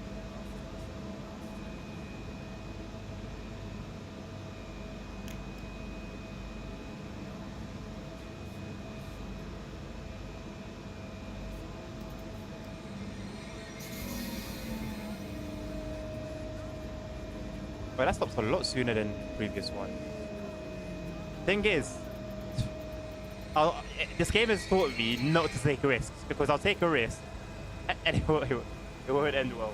Well, that stops a lot sooner than the previous one. Thing is, this game has taught me not to take risks, because I'll take a risk and it won't end well.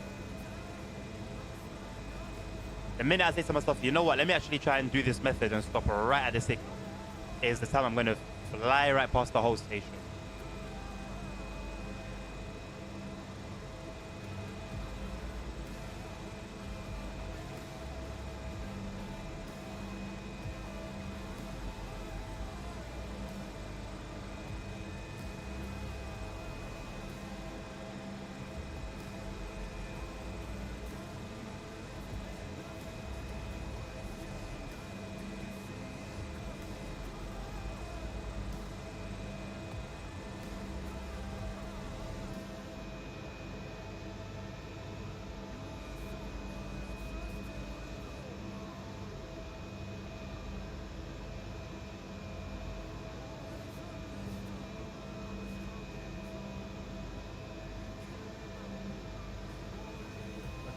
The minute I say to myself, you know what, let me actually try and do this method and stop right at the signal, is the time I'm going to fly right past the whole station.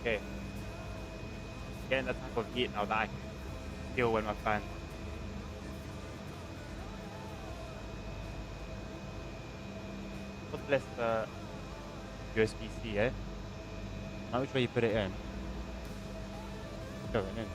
Okay. Getting the type of heat now that I can feel when my fan. God bless the USB-C, eh? Now which way you put it in? It's going in.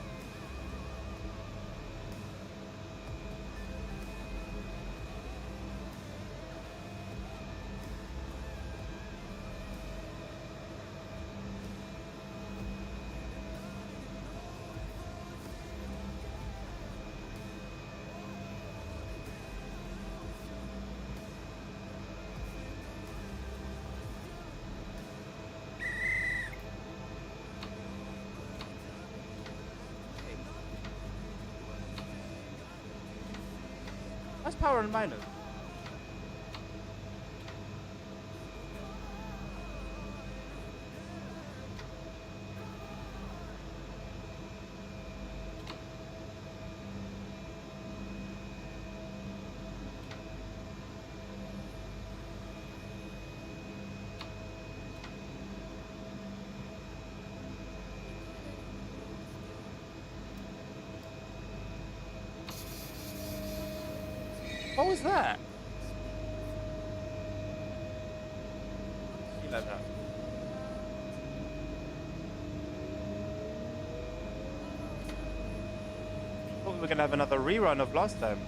That's power and minus. What was that? See like that. Thought we were gonna have another rerun of last time.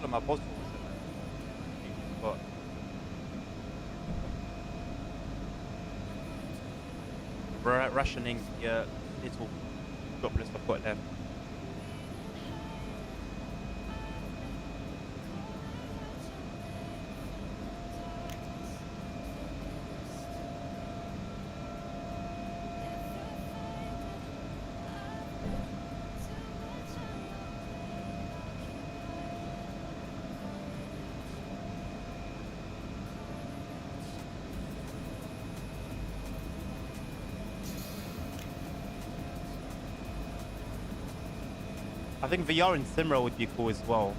My boss but rationing the little droplets I've got left. I think VR and SimRail would be cool as well,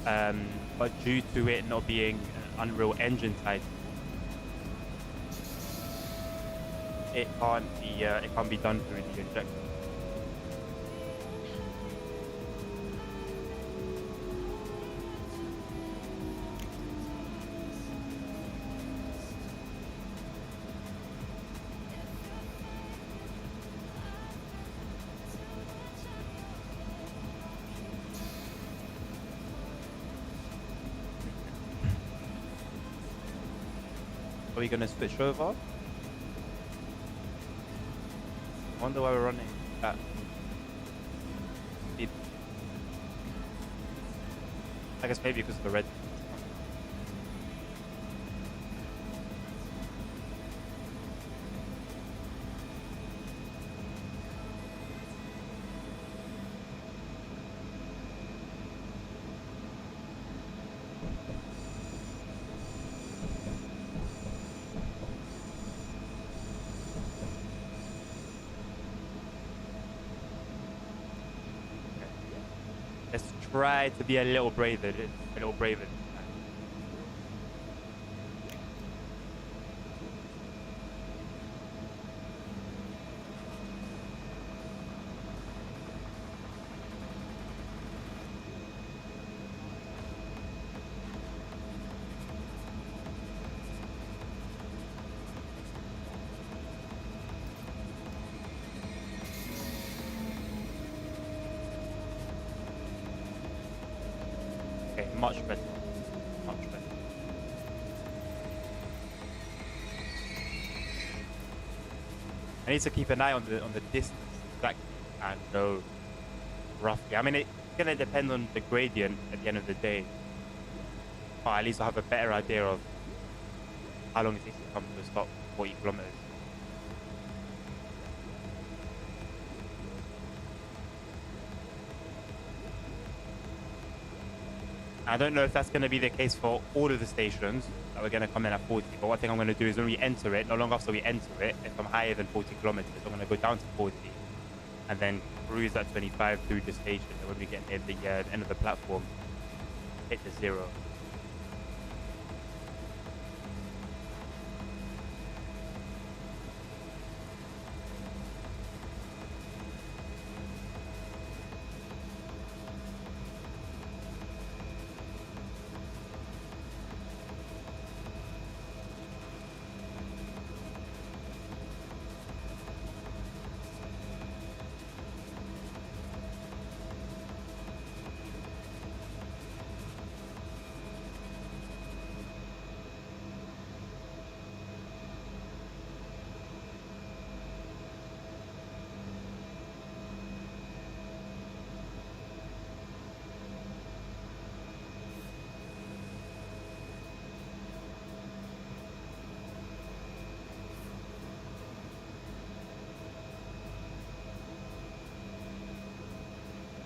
but due to it not being an Unreal Engine type, it can't be done through the injector. Are we gonna switch over? I wonder why we're running at speed. I guess maybe because of the red. try to be a little braver. A little braver. Okay, much better. Much better. I need to keep an eye on the distance exactly and know roughly. I mean, it's gonna depend on the gradient at the end of the day. But at least I have a better idea of how long it takes to come to a stop, 40 kilometers. I don't know if that's going to be the case for all of the stations that we're going to come in at 40. But one thing I'm going to do is when we enter it, no longer after we enter it, if I'm higher than 40 kilometers, I'm going to go down to 40 and then cruise at 25 through the station. And when we get near the end of the platform, hit the 0.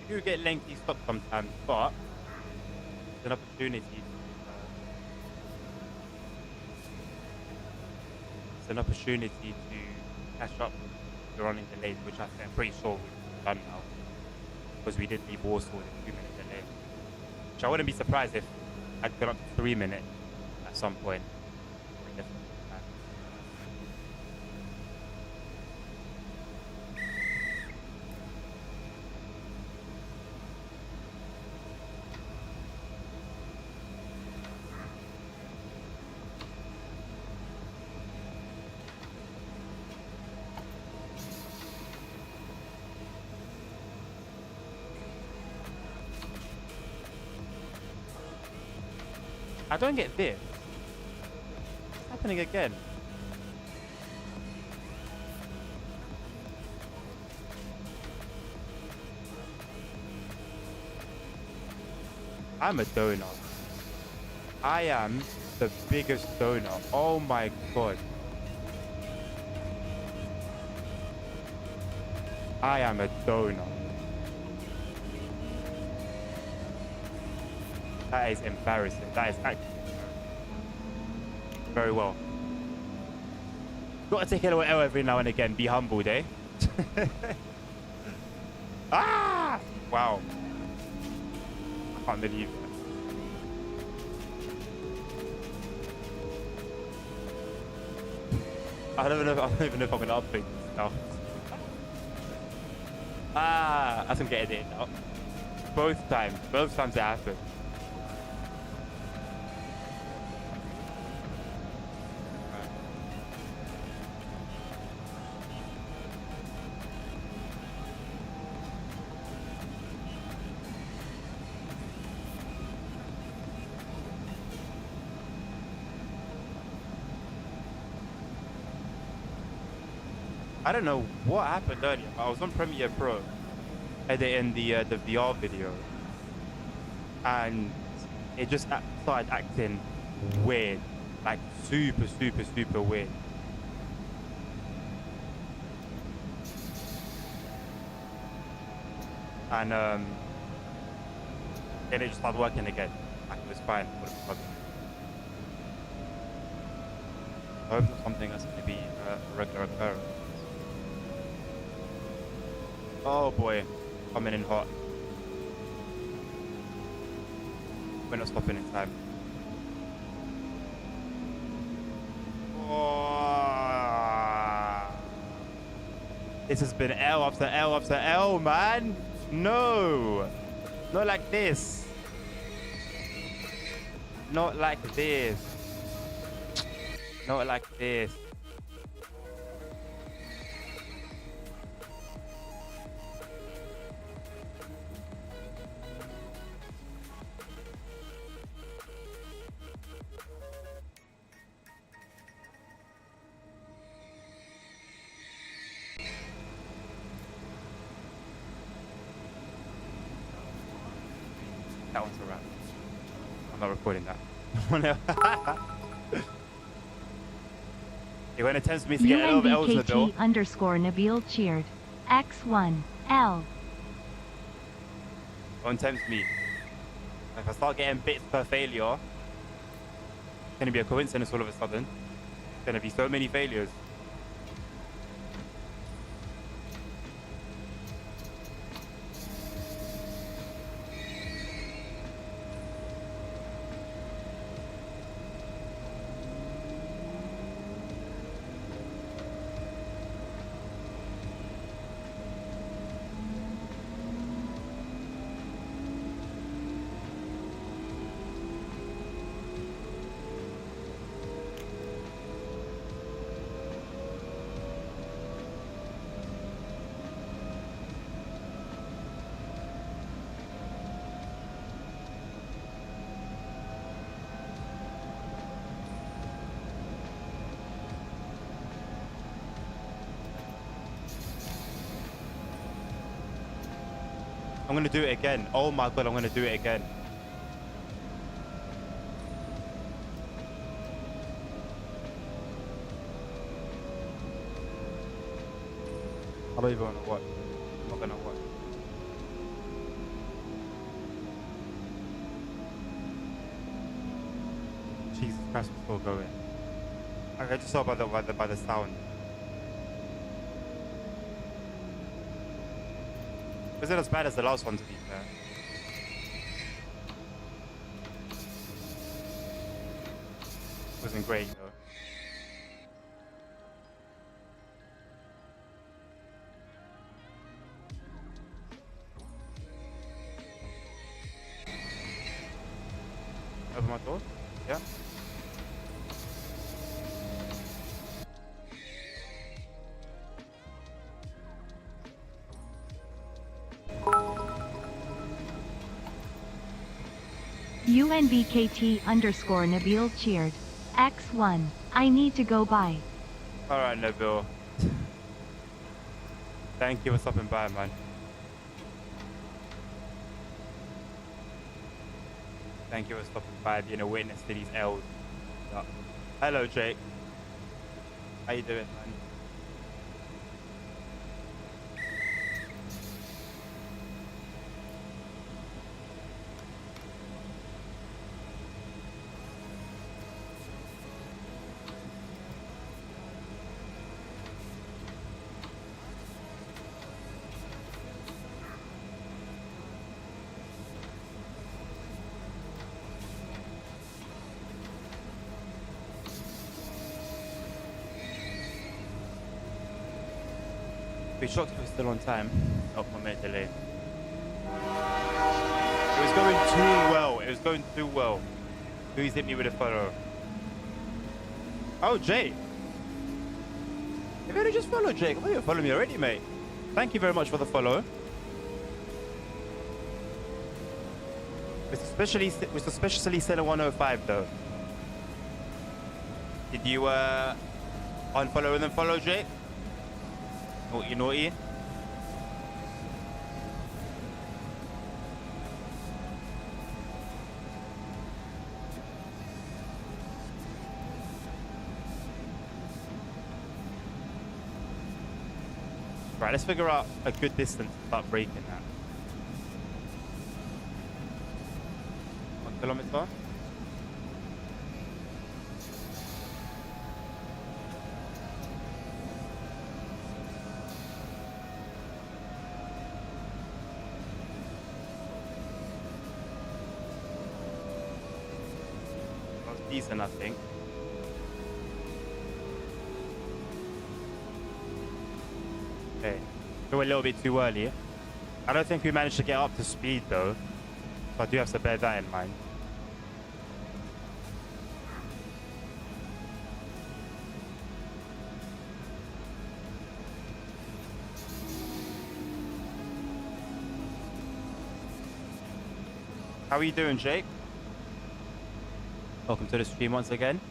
You do get lengthy stops sometimes, but it's an opportunity. It's an opportunity to catch up if you're running delayed, which I'm pretty sure we've done now, because we did leave Warsaw with a 2-minute delay. Which I wouldn't be surprised if I'd gone up to 3 minutes at some point. We definitely can. I don't get this. It's happening again. I'm a donut. I am the biggest donut. Oh my god. I am a donut. That is embarrassing. That is actually very well. Got to take a little L every now and again. Be humbled, eh? Ah! Wow. I can't believe that. I don't even know if I'm gonna update this now. Ah, I can get it now. Both times it happened. I don't know what happened earlier. I was on Premiere Pro editing the VR video, and it just started acting weird, like super weird. And then it just started working again. Like it was fine. I hope it's something that's going to be a regular occurrence. Oh boy, coming in hot. We're not stopping in time. Oh. This has been L after L after L, man. No. Not like this. Not like this. Not like this. That one's a wrap. I'm not recording that. You're going to tempt me to get a little bit else, Bill. UNBKT_Nabil cheered. X1 L. Don't tempt me. If I start getting bits per failure, it's going to be a coincidence all of a sudden. It's going to be so many failures. I'm going to do it again. Oh my God, I'm going to do it again. I don't even want to watch. I'm not going to watch. Jesus Christ, I'm still going. I can just tell by the sound. Wasn't as bad as the last one, to be fair. Wasn't great though. Open my door? Yeah. UNBKT_Nabil cheered. X1. I need to go by. Alright, Nabil. Thank you for stopping by, man. Thank you for stopping by, being a witness to these L's. Hello, Jake. How you doing, man? Be shocked if we're still on time. Oh, 1 minute delay. It was going too well. It was going too well. Please hit me with a follow. Oh, Jake. If you just follow Jake, why don't you follow me already, mate? Thank you very much for the follow. We're especially Center 105 though. Did you unfollow and then follow Jake? Naughty, naughty. Right, let's figure out a good distance to start braking at. 1 kilometer. decent, I think. Okay, we're a little bit too early. I don't think we managed to get up to speed though, so I do have to bear that in mind. How are you doing, Jake? Welcome to the stream once again.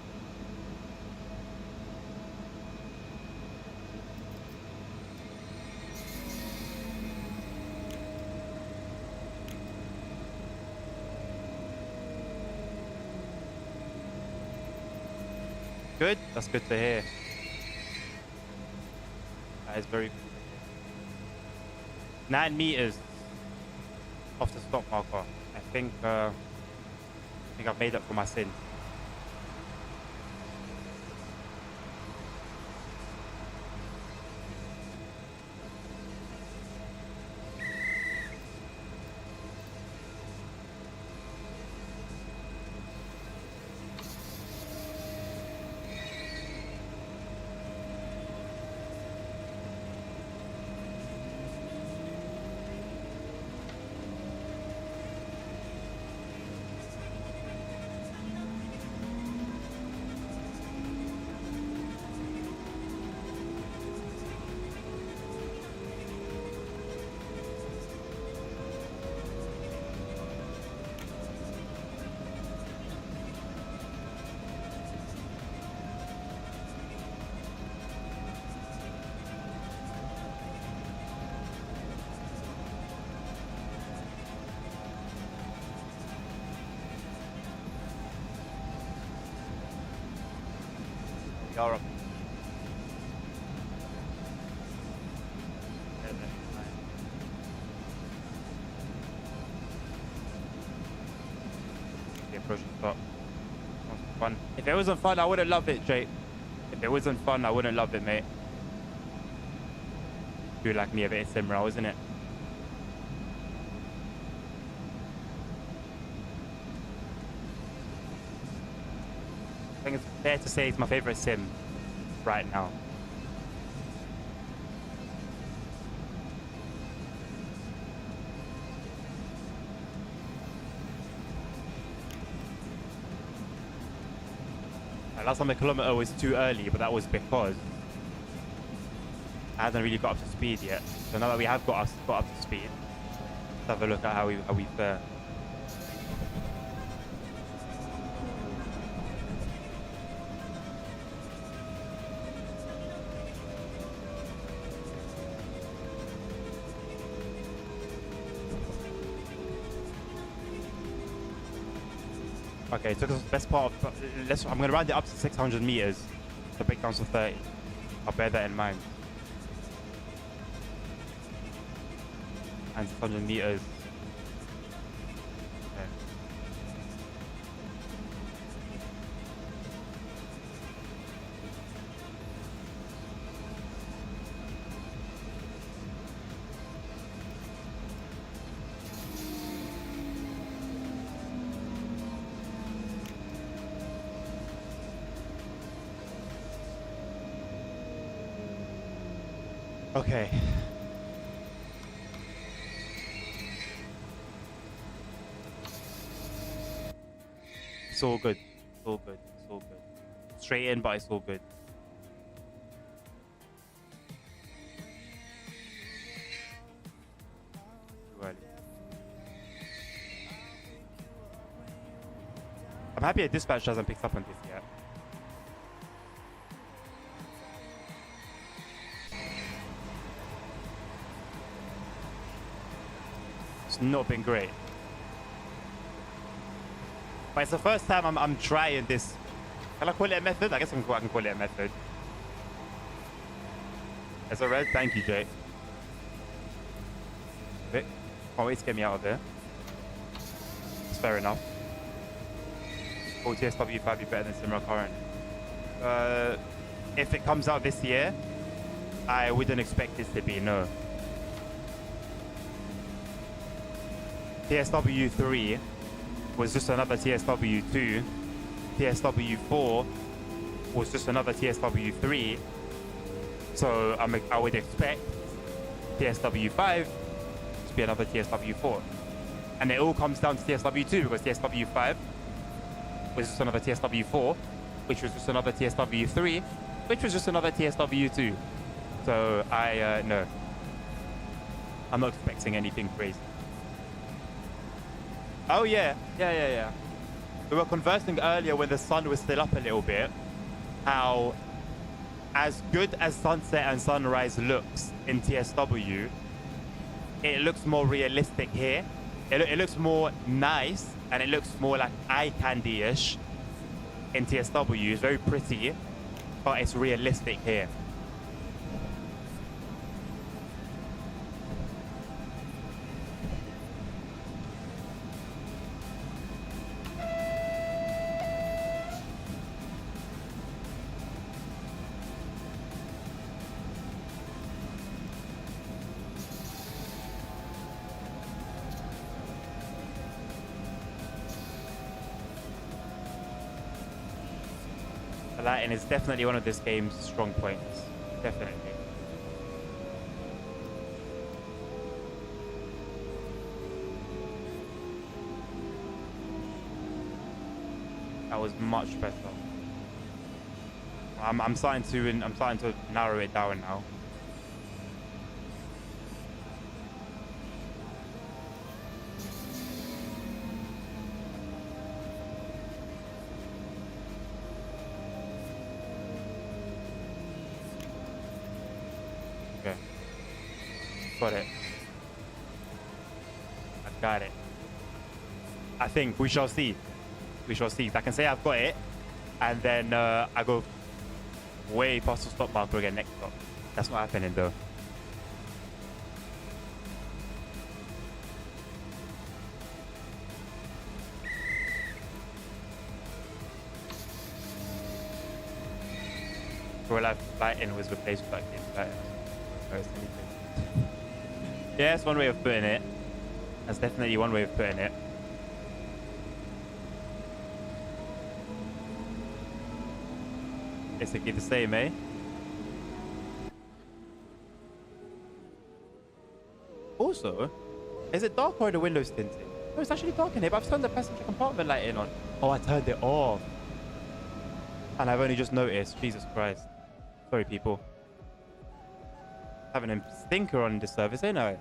Good? That's good to hear. That is very good. 9 meters off the stop marker. I think I've made up for my sins. Europe. The approach stop. Fun. If it wasn't fun, I wouldn't love it, Jake. If it wasn't fun, I wouldn't love it, mate. You like me a bit of SimRail, isn't it? I think it's fair to say it's my favorite sim right now. Last time the kilometer was too early, but that was because I hadn't really got up to speed yet. So now that we have got up to speed, let's have a look at how we fare. Okay, so the best part of, I'm going to round it up to 600 meters to break down to 30. I'll bear that in mind. And 600 meters. Okay. It's all good. It's all good. It's all good. Straight in, but it's all good. Too early. I'm happy that dispatch hasn't picked up on this yet. Not been great, but it's the first time I'm trying this. Can I call it a method? I guess I can call it a method. It's a red. Thank you, Jay. Vic, can't wait to get me out of there. It's fair enough. Will TSW5 be better than SimRail current? If it comes out this year, I wouldn't expect this to be, no. TSW3 was just another TSW2 TSW4 was just another TSW3. So I would expect TSW5 to be another TSW4. And it all comes down to TSW2 because TSW5 was just another TSW4, which was just another TSW3, which was just another TSW2. So no, I'm not expecting anything crazy. Oh yeah. We were conversing earlier when the sun was still up a little bit, how as good as sunset and sunrise looks in TSW, it looks more realistic here. It looks more nice and it looks more like eye candy-ish in TSW. It's very pretty, but it's realistic here. The lighting is definitely one of this game's strong points. Definitely. That was much better. I'm starting to narrow it down now. Okay. Got it. I got it. I think we shall see. We shall see. I can say I've got it, and then I go way past the stop marker again next stop. That's not happening though. Real life lighting was replaced with like game lighting. Yeah, that's one way of putting it. That's definitely one way of putting it. Basically the same, eh? Also, is it dark or the windows tinted? No, it's actually dark in here, but I've turned the passenger compartment lighting on. Oh, I turned it off. And I've only just noticed. Jesus Christ. Sorry, people. Having a stinker on this service, ain't I?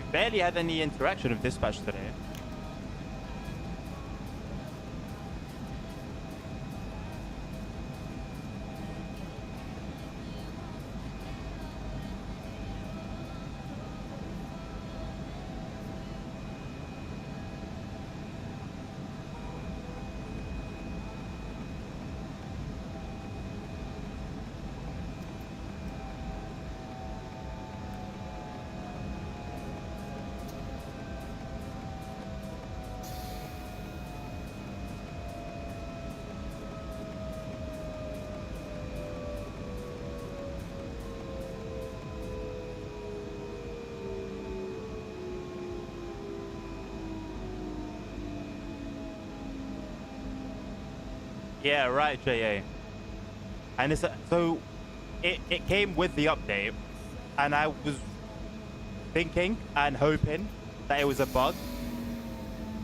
Barely had any interaction with dispatch today. Yeah, right, JA. And it's so it came with the update, and I was thinking and hoping that it was a bug.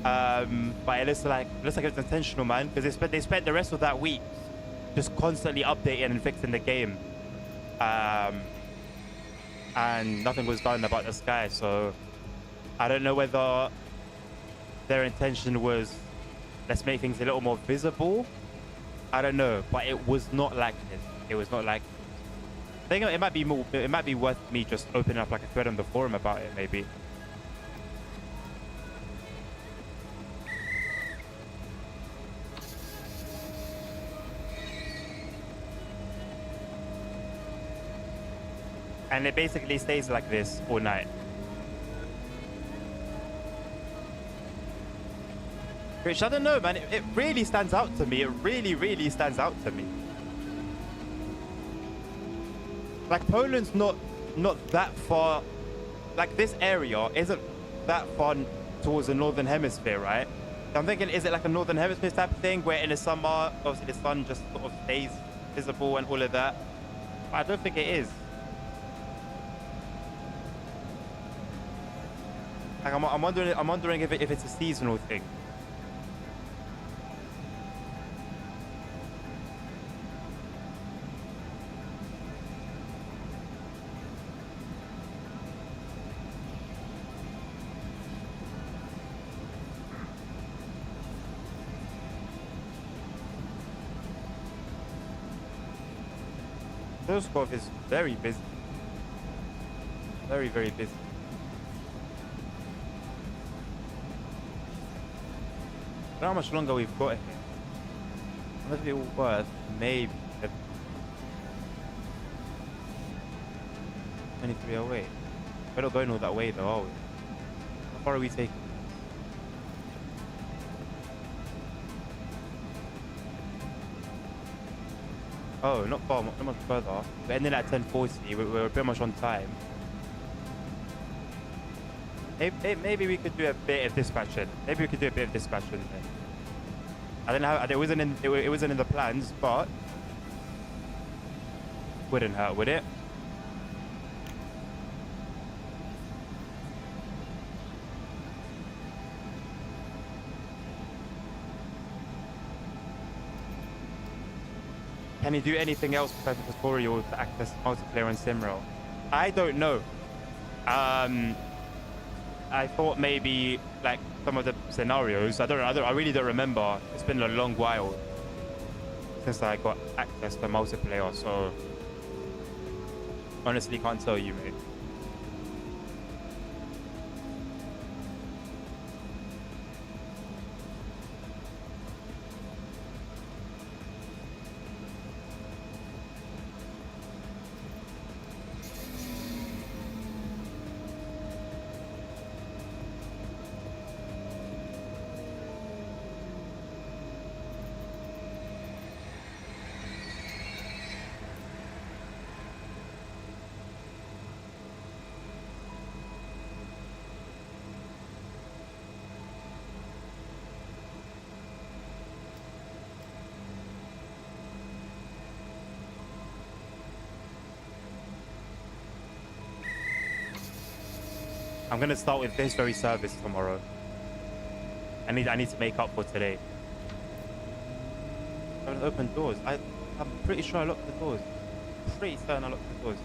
But it looks like it was intentional, man, because they spent the rest of that week just constantly updating and fixing the game, and nothing was done about the sky. So I don't know whether their intention was let's make things a little more visible. I don't know, but it was not like this. It was not like this. I think it might be more. It might be worth me just opening up like a thread on the forum about it, maybe. And it basically stays like this all night. Which I don't know, man. It really stands out to me. It really, really stands out to me. Like Poland's not that far. Like this area isn't that far towards the northern hemisphere, right? So I'm thinking, is it like a northern hemisphere type of thing where in the summer, obviously the sun just sort of stays visible and all of that? But I don't think it is. Like I'm wondering if it's a seasonal thing. Roscoff is very busy. Very, very busy. I don't know how much longer we've got here. Must be worth maybe 23 away. We're not going all that way though, are we? How far are we taking? Oh, not far, not much further. We're ending at 10:40. We're pretty much on time. Maybe we could do a bit of dispatching. Maybe we could do a bit of dispatching then. I don't know how. It wasn't in the plans, but wouldn't hurt, would it? Can you do anything else besides the tutorial to access multiplayer on SimRail? I don't know. I thought maybe like some of the scenarios. I really don't remember. It's been a long while since I got access to multiplayer, so honestly can't tell you, mate. I'm gonna start with this very service tomorrow. I need to make up for today. I haven't opened doors. I'm pretty sure I locked the doors. Pretty certain I locked the doors.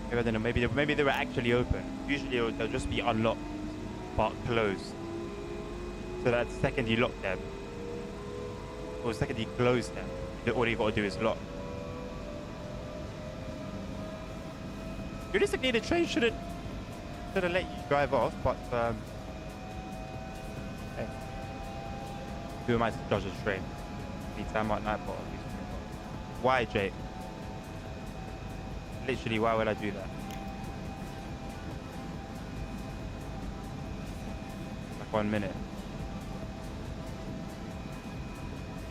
Maybe I don't know. Maybe they were actually open. Usually they'll just be unlocked but closed. So that the second you lock them, or the second you close them, all you gotta do is lock. Realistically, the train shouldn't let you drive off, but hey, who am I to judge a train? Anytime at night, but why, Jake? Literally, why would I do that? Like 1 minute.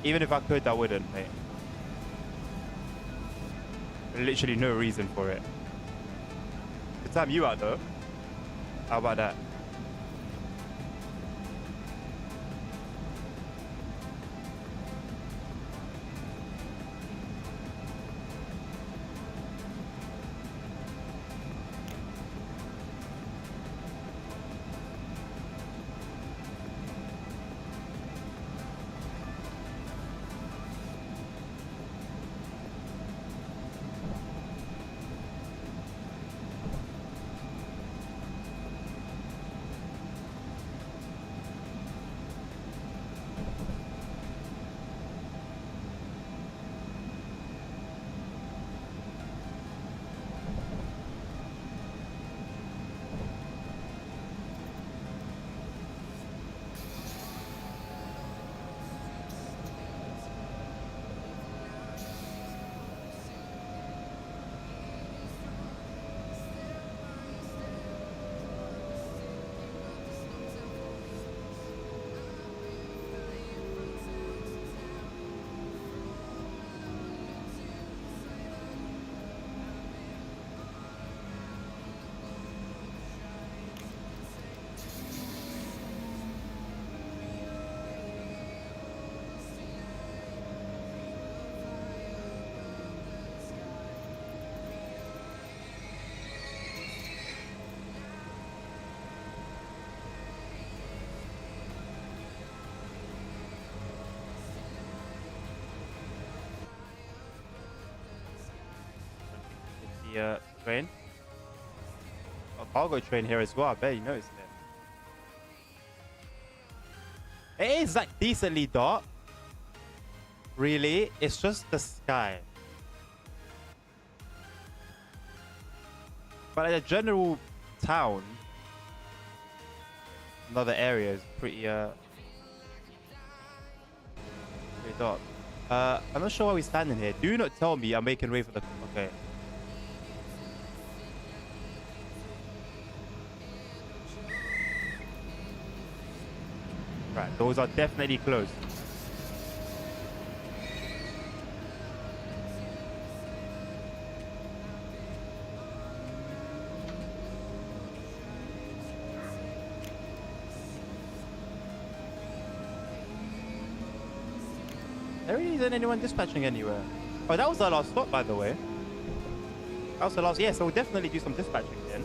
Even if I could, I wouldn't, mate. Literally no reason for it. Good time you out though. How about that? the train. A cargo train here as well. I bet you noticed it. It is like decently dark. Really, it's just the sky. But like the general town, another area is pretty pretty dark. I'm not sure why we're standing here. Do not tell me I'm making way for the. Okay. Right, those are definitely closed. There really isn't anyone dispatching anywhere. Oh, that was our last stop, by the way. That was the last. Yeah, so we'll definitely do some dispatching then.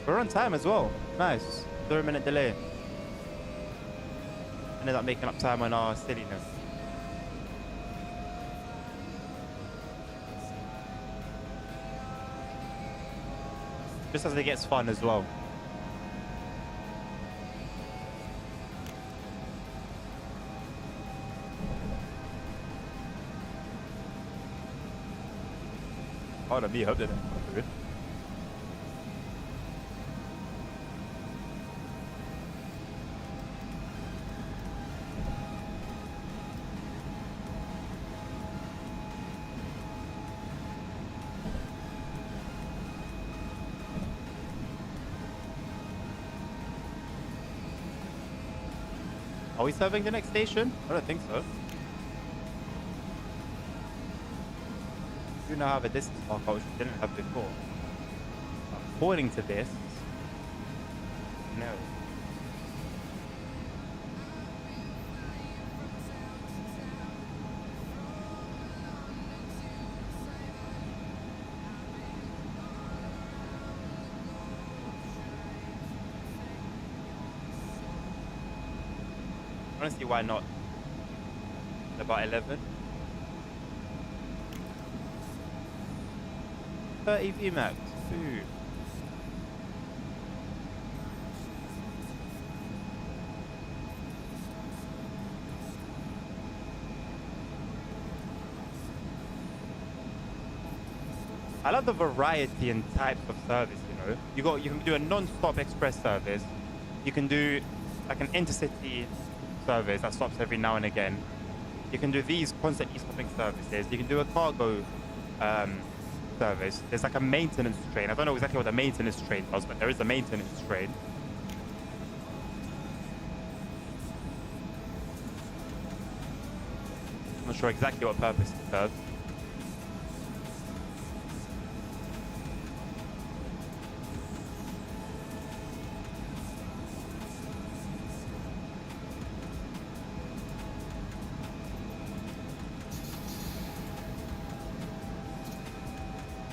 We're on time as well. Nice. 3-minute delay. Ended up making up time on our silliness. Just as it gets fun as well. Oh, me, hope that. Are we serving the next station? I don't think so. We now have a distance marker, which we didn't have before. According to this, no. I don't see why not. About 11. 30 VMAX. Ooh. I love the variety and types of service, you know. You can do a non-stop express service. You can do like an intercity service that stops every now and again. You can do these constantly stopping services. You can do a cargo service. There's like a maintenance train. I don't know exactly what the maintenance train does, but there is a maintenance train. I'm not sure exactly what purpose it serves.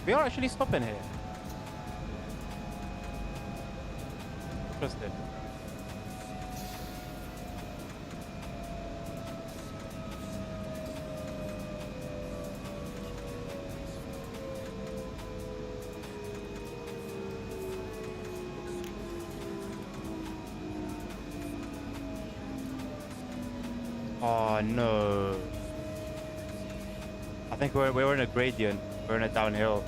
We are actually stopping here. Interesting. Oh no. I think we're in a gradient. We're in a downhill.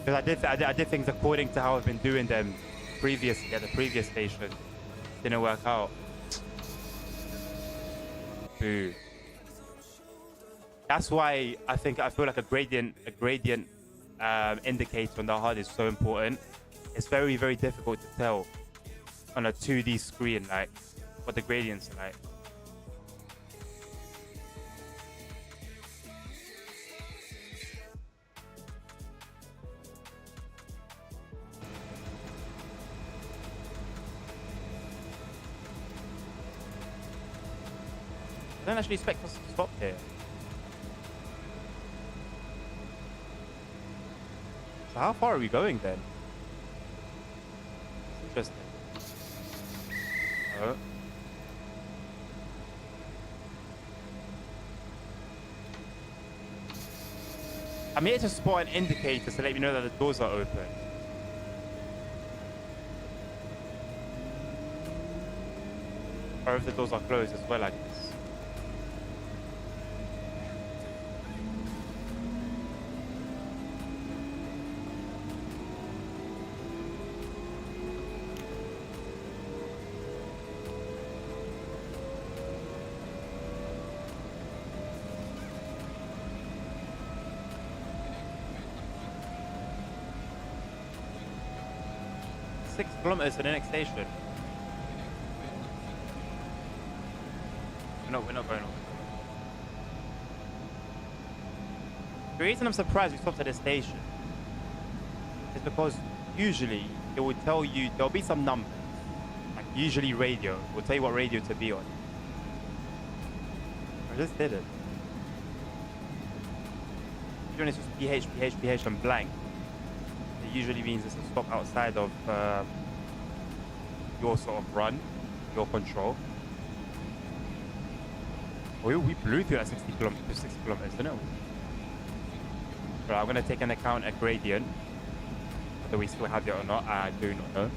Because I did things according to how I've been doing them previously at the previous station. Didn't work out. Boo. That's why I feel like a gradient indicator on the HUD is so important. It's very, very difficult to tell on a 2D screen like what the gradients are like. I don't actually expect us to stop here. So how far are we going then? It's interesting. Oh. I'm here to spot an indicator to let me know that the doors are open. Or if the doors are closed as well, I guess. Six kilometers to the next station. No, we're not going on. The reason I'm surprised we stopped at this station is because usually it would tell you, there'll be some numbers, like usually radio, it will tell you what radio to be on. I just did it. Usually it's just PH, PH, PH and blank. It usually means it's a stop outside of your sort of run, your control. We blew through that 60 kilometers, didn't we? Right, I'm going to take into account a gradient. Whether we still have it or not, I do not know.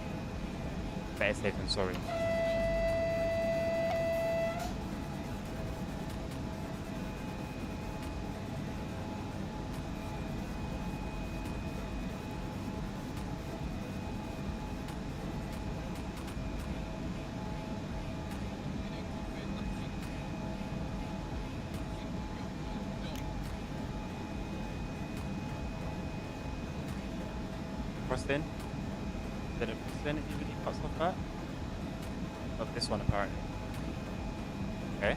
Better safe than sorry. Crossed in. Did it cross in if you really cuts off that? Oh, this one apparently. Okay.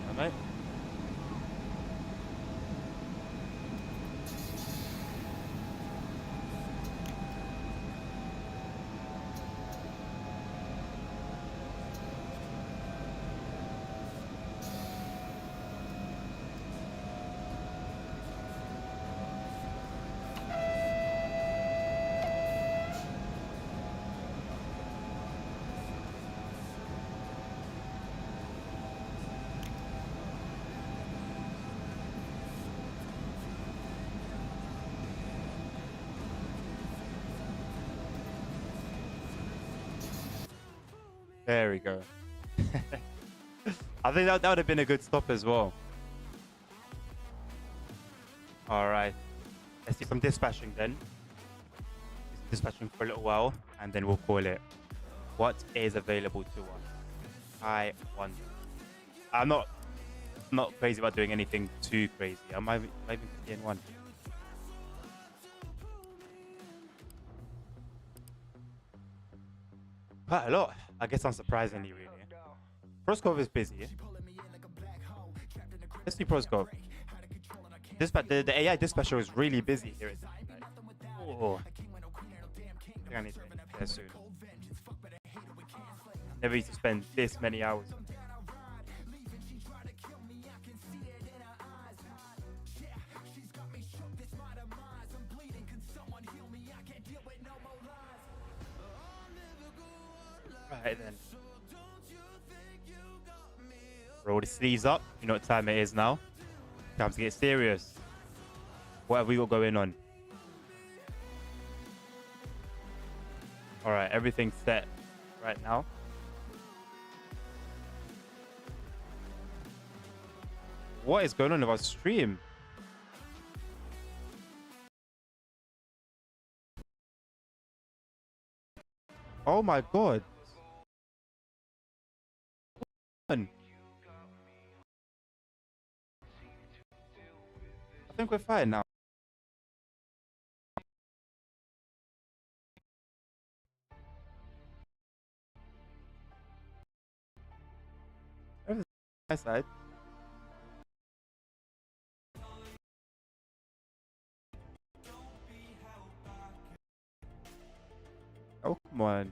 Alright. There we go. I think that would have been a good stop as well. Alright. Let's do some dispatching then. Dispatching for a little while and then we'll call it. What is available to us? I wonder. I'm not crazy about doing anything too crazy. I'm even EN1. Quite a lot. I guess unsurprisingly, really. Proscov is busy. Let's do Proscov. The AI dispatcher is really busy here. Oh. I think I need to end there soon. Never used to spend this many hours. Right then. Roll the sleeves up. You know what time it is now. Time to get serious. What have we got going on? Alright, everything's set right now. What is going on with our stream? Oh my god. I think we're fine now. Everything's on my side. Oh, come on.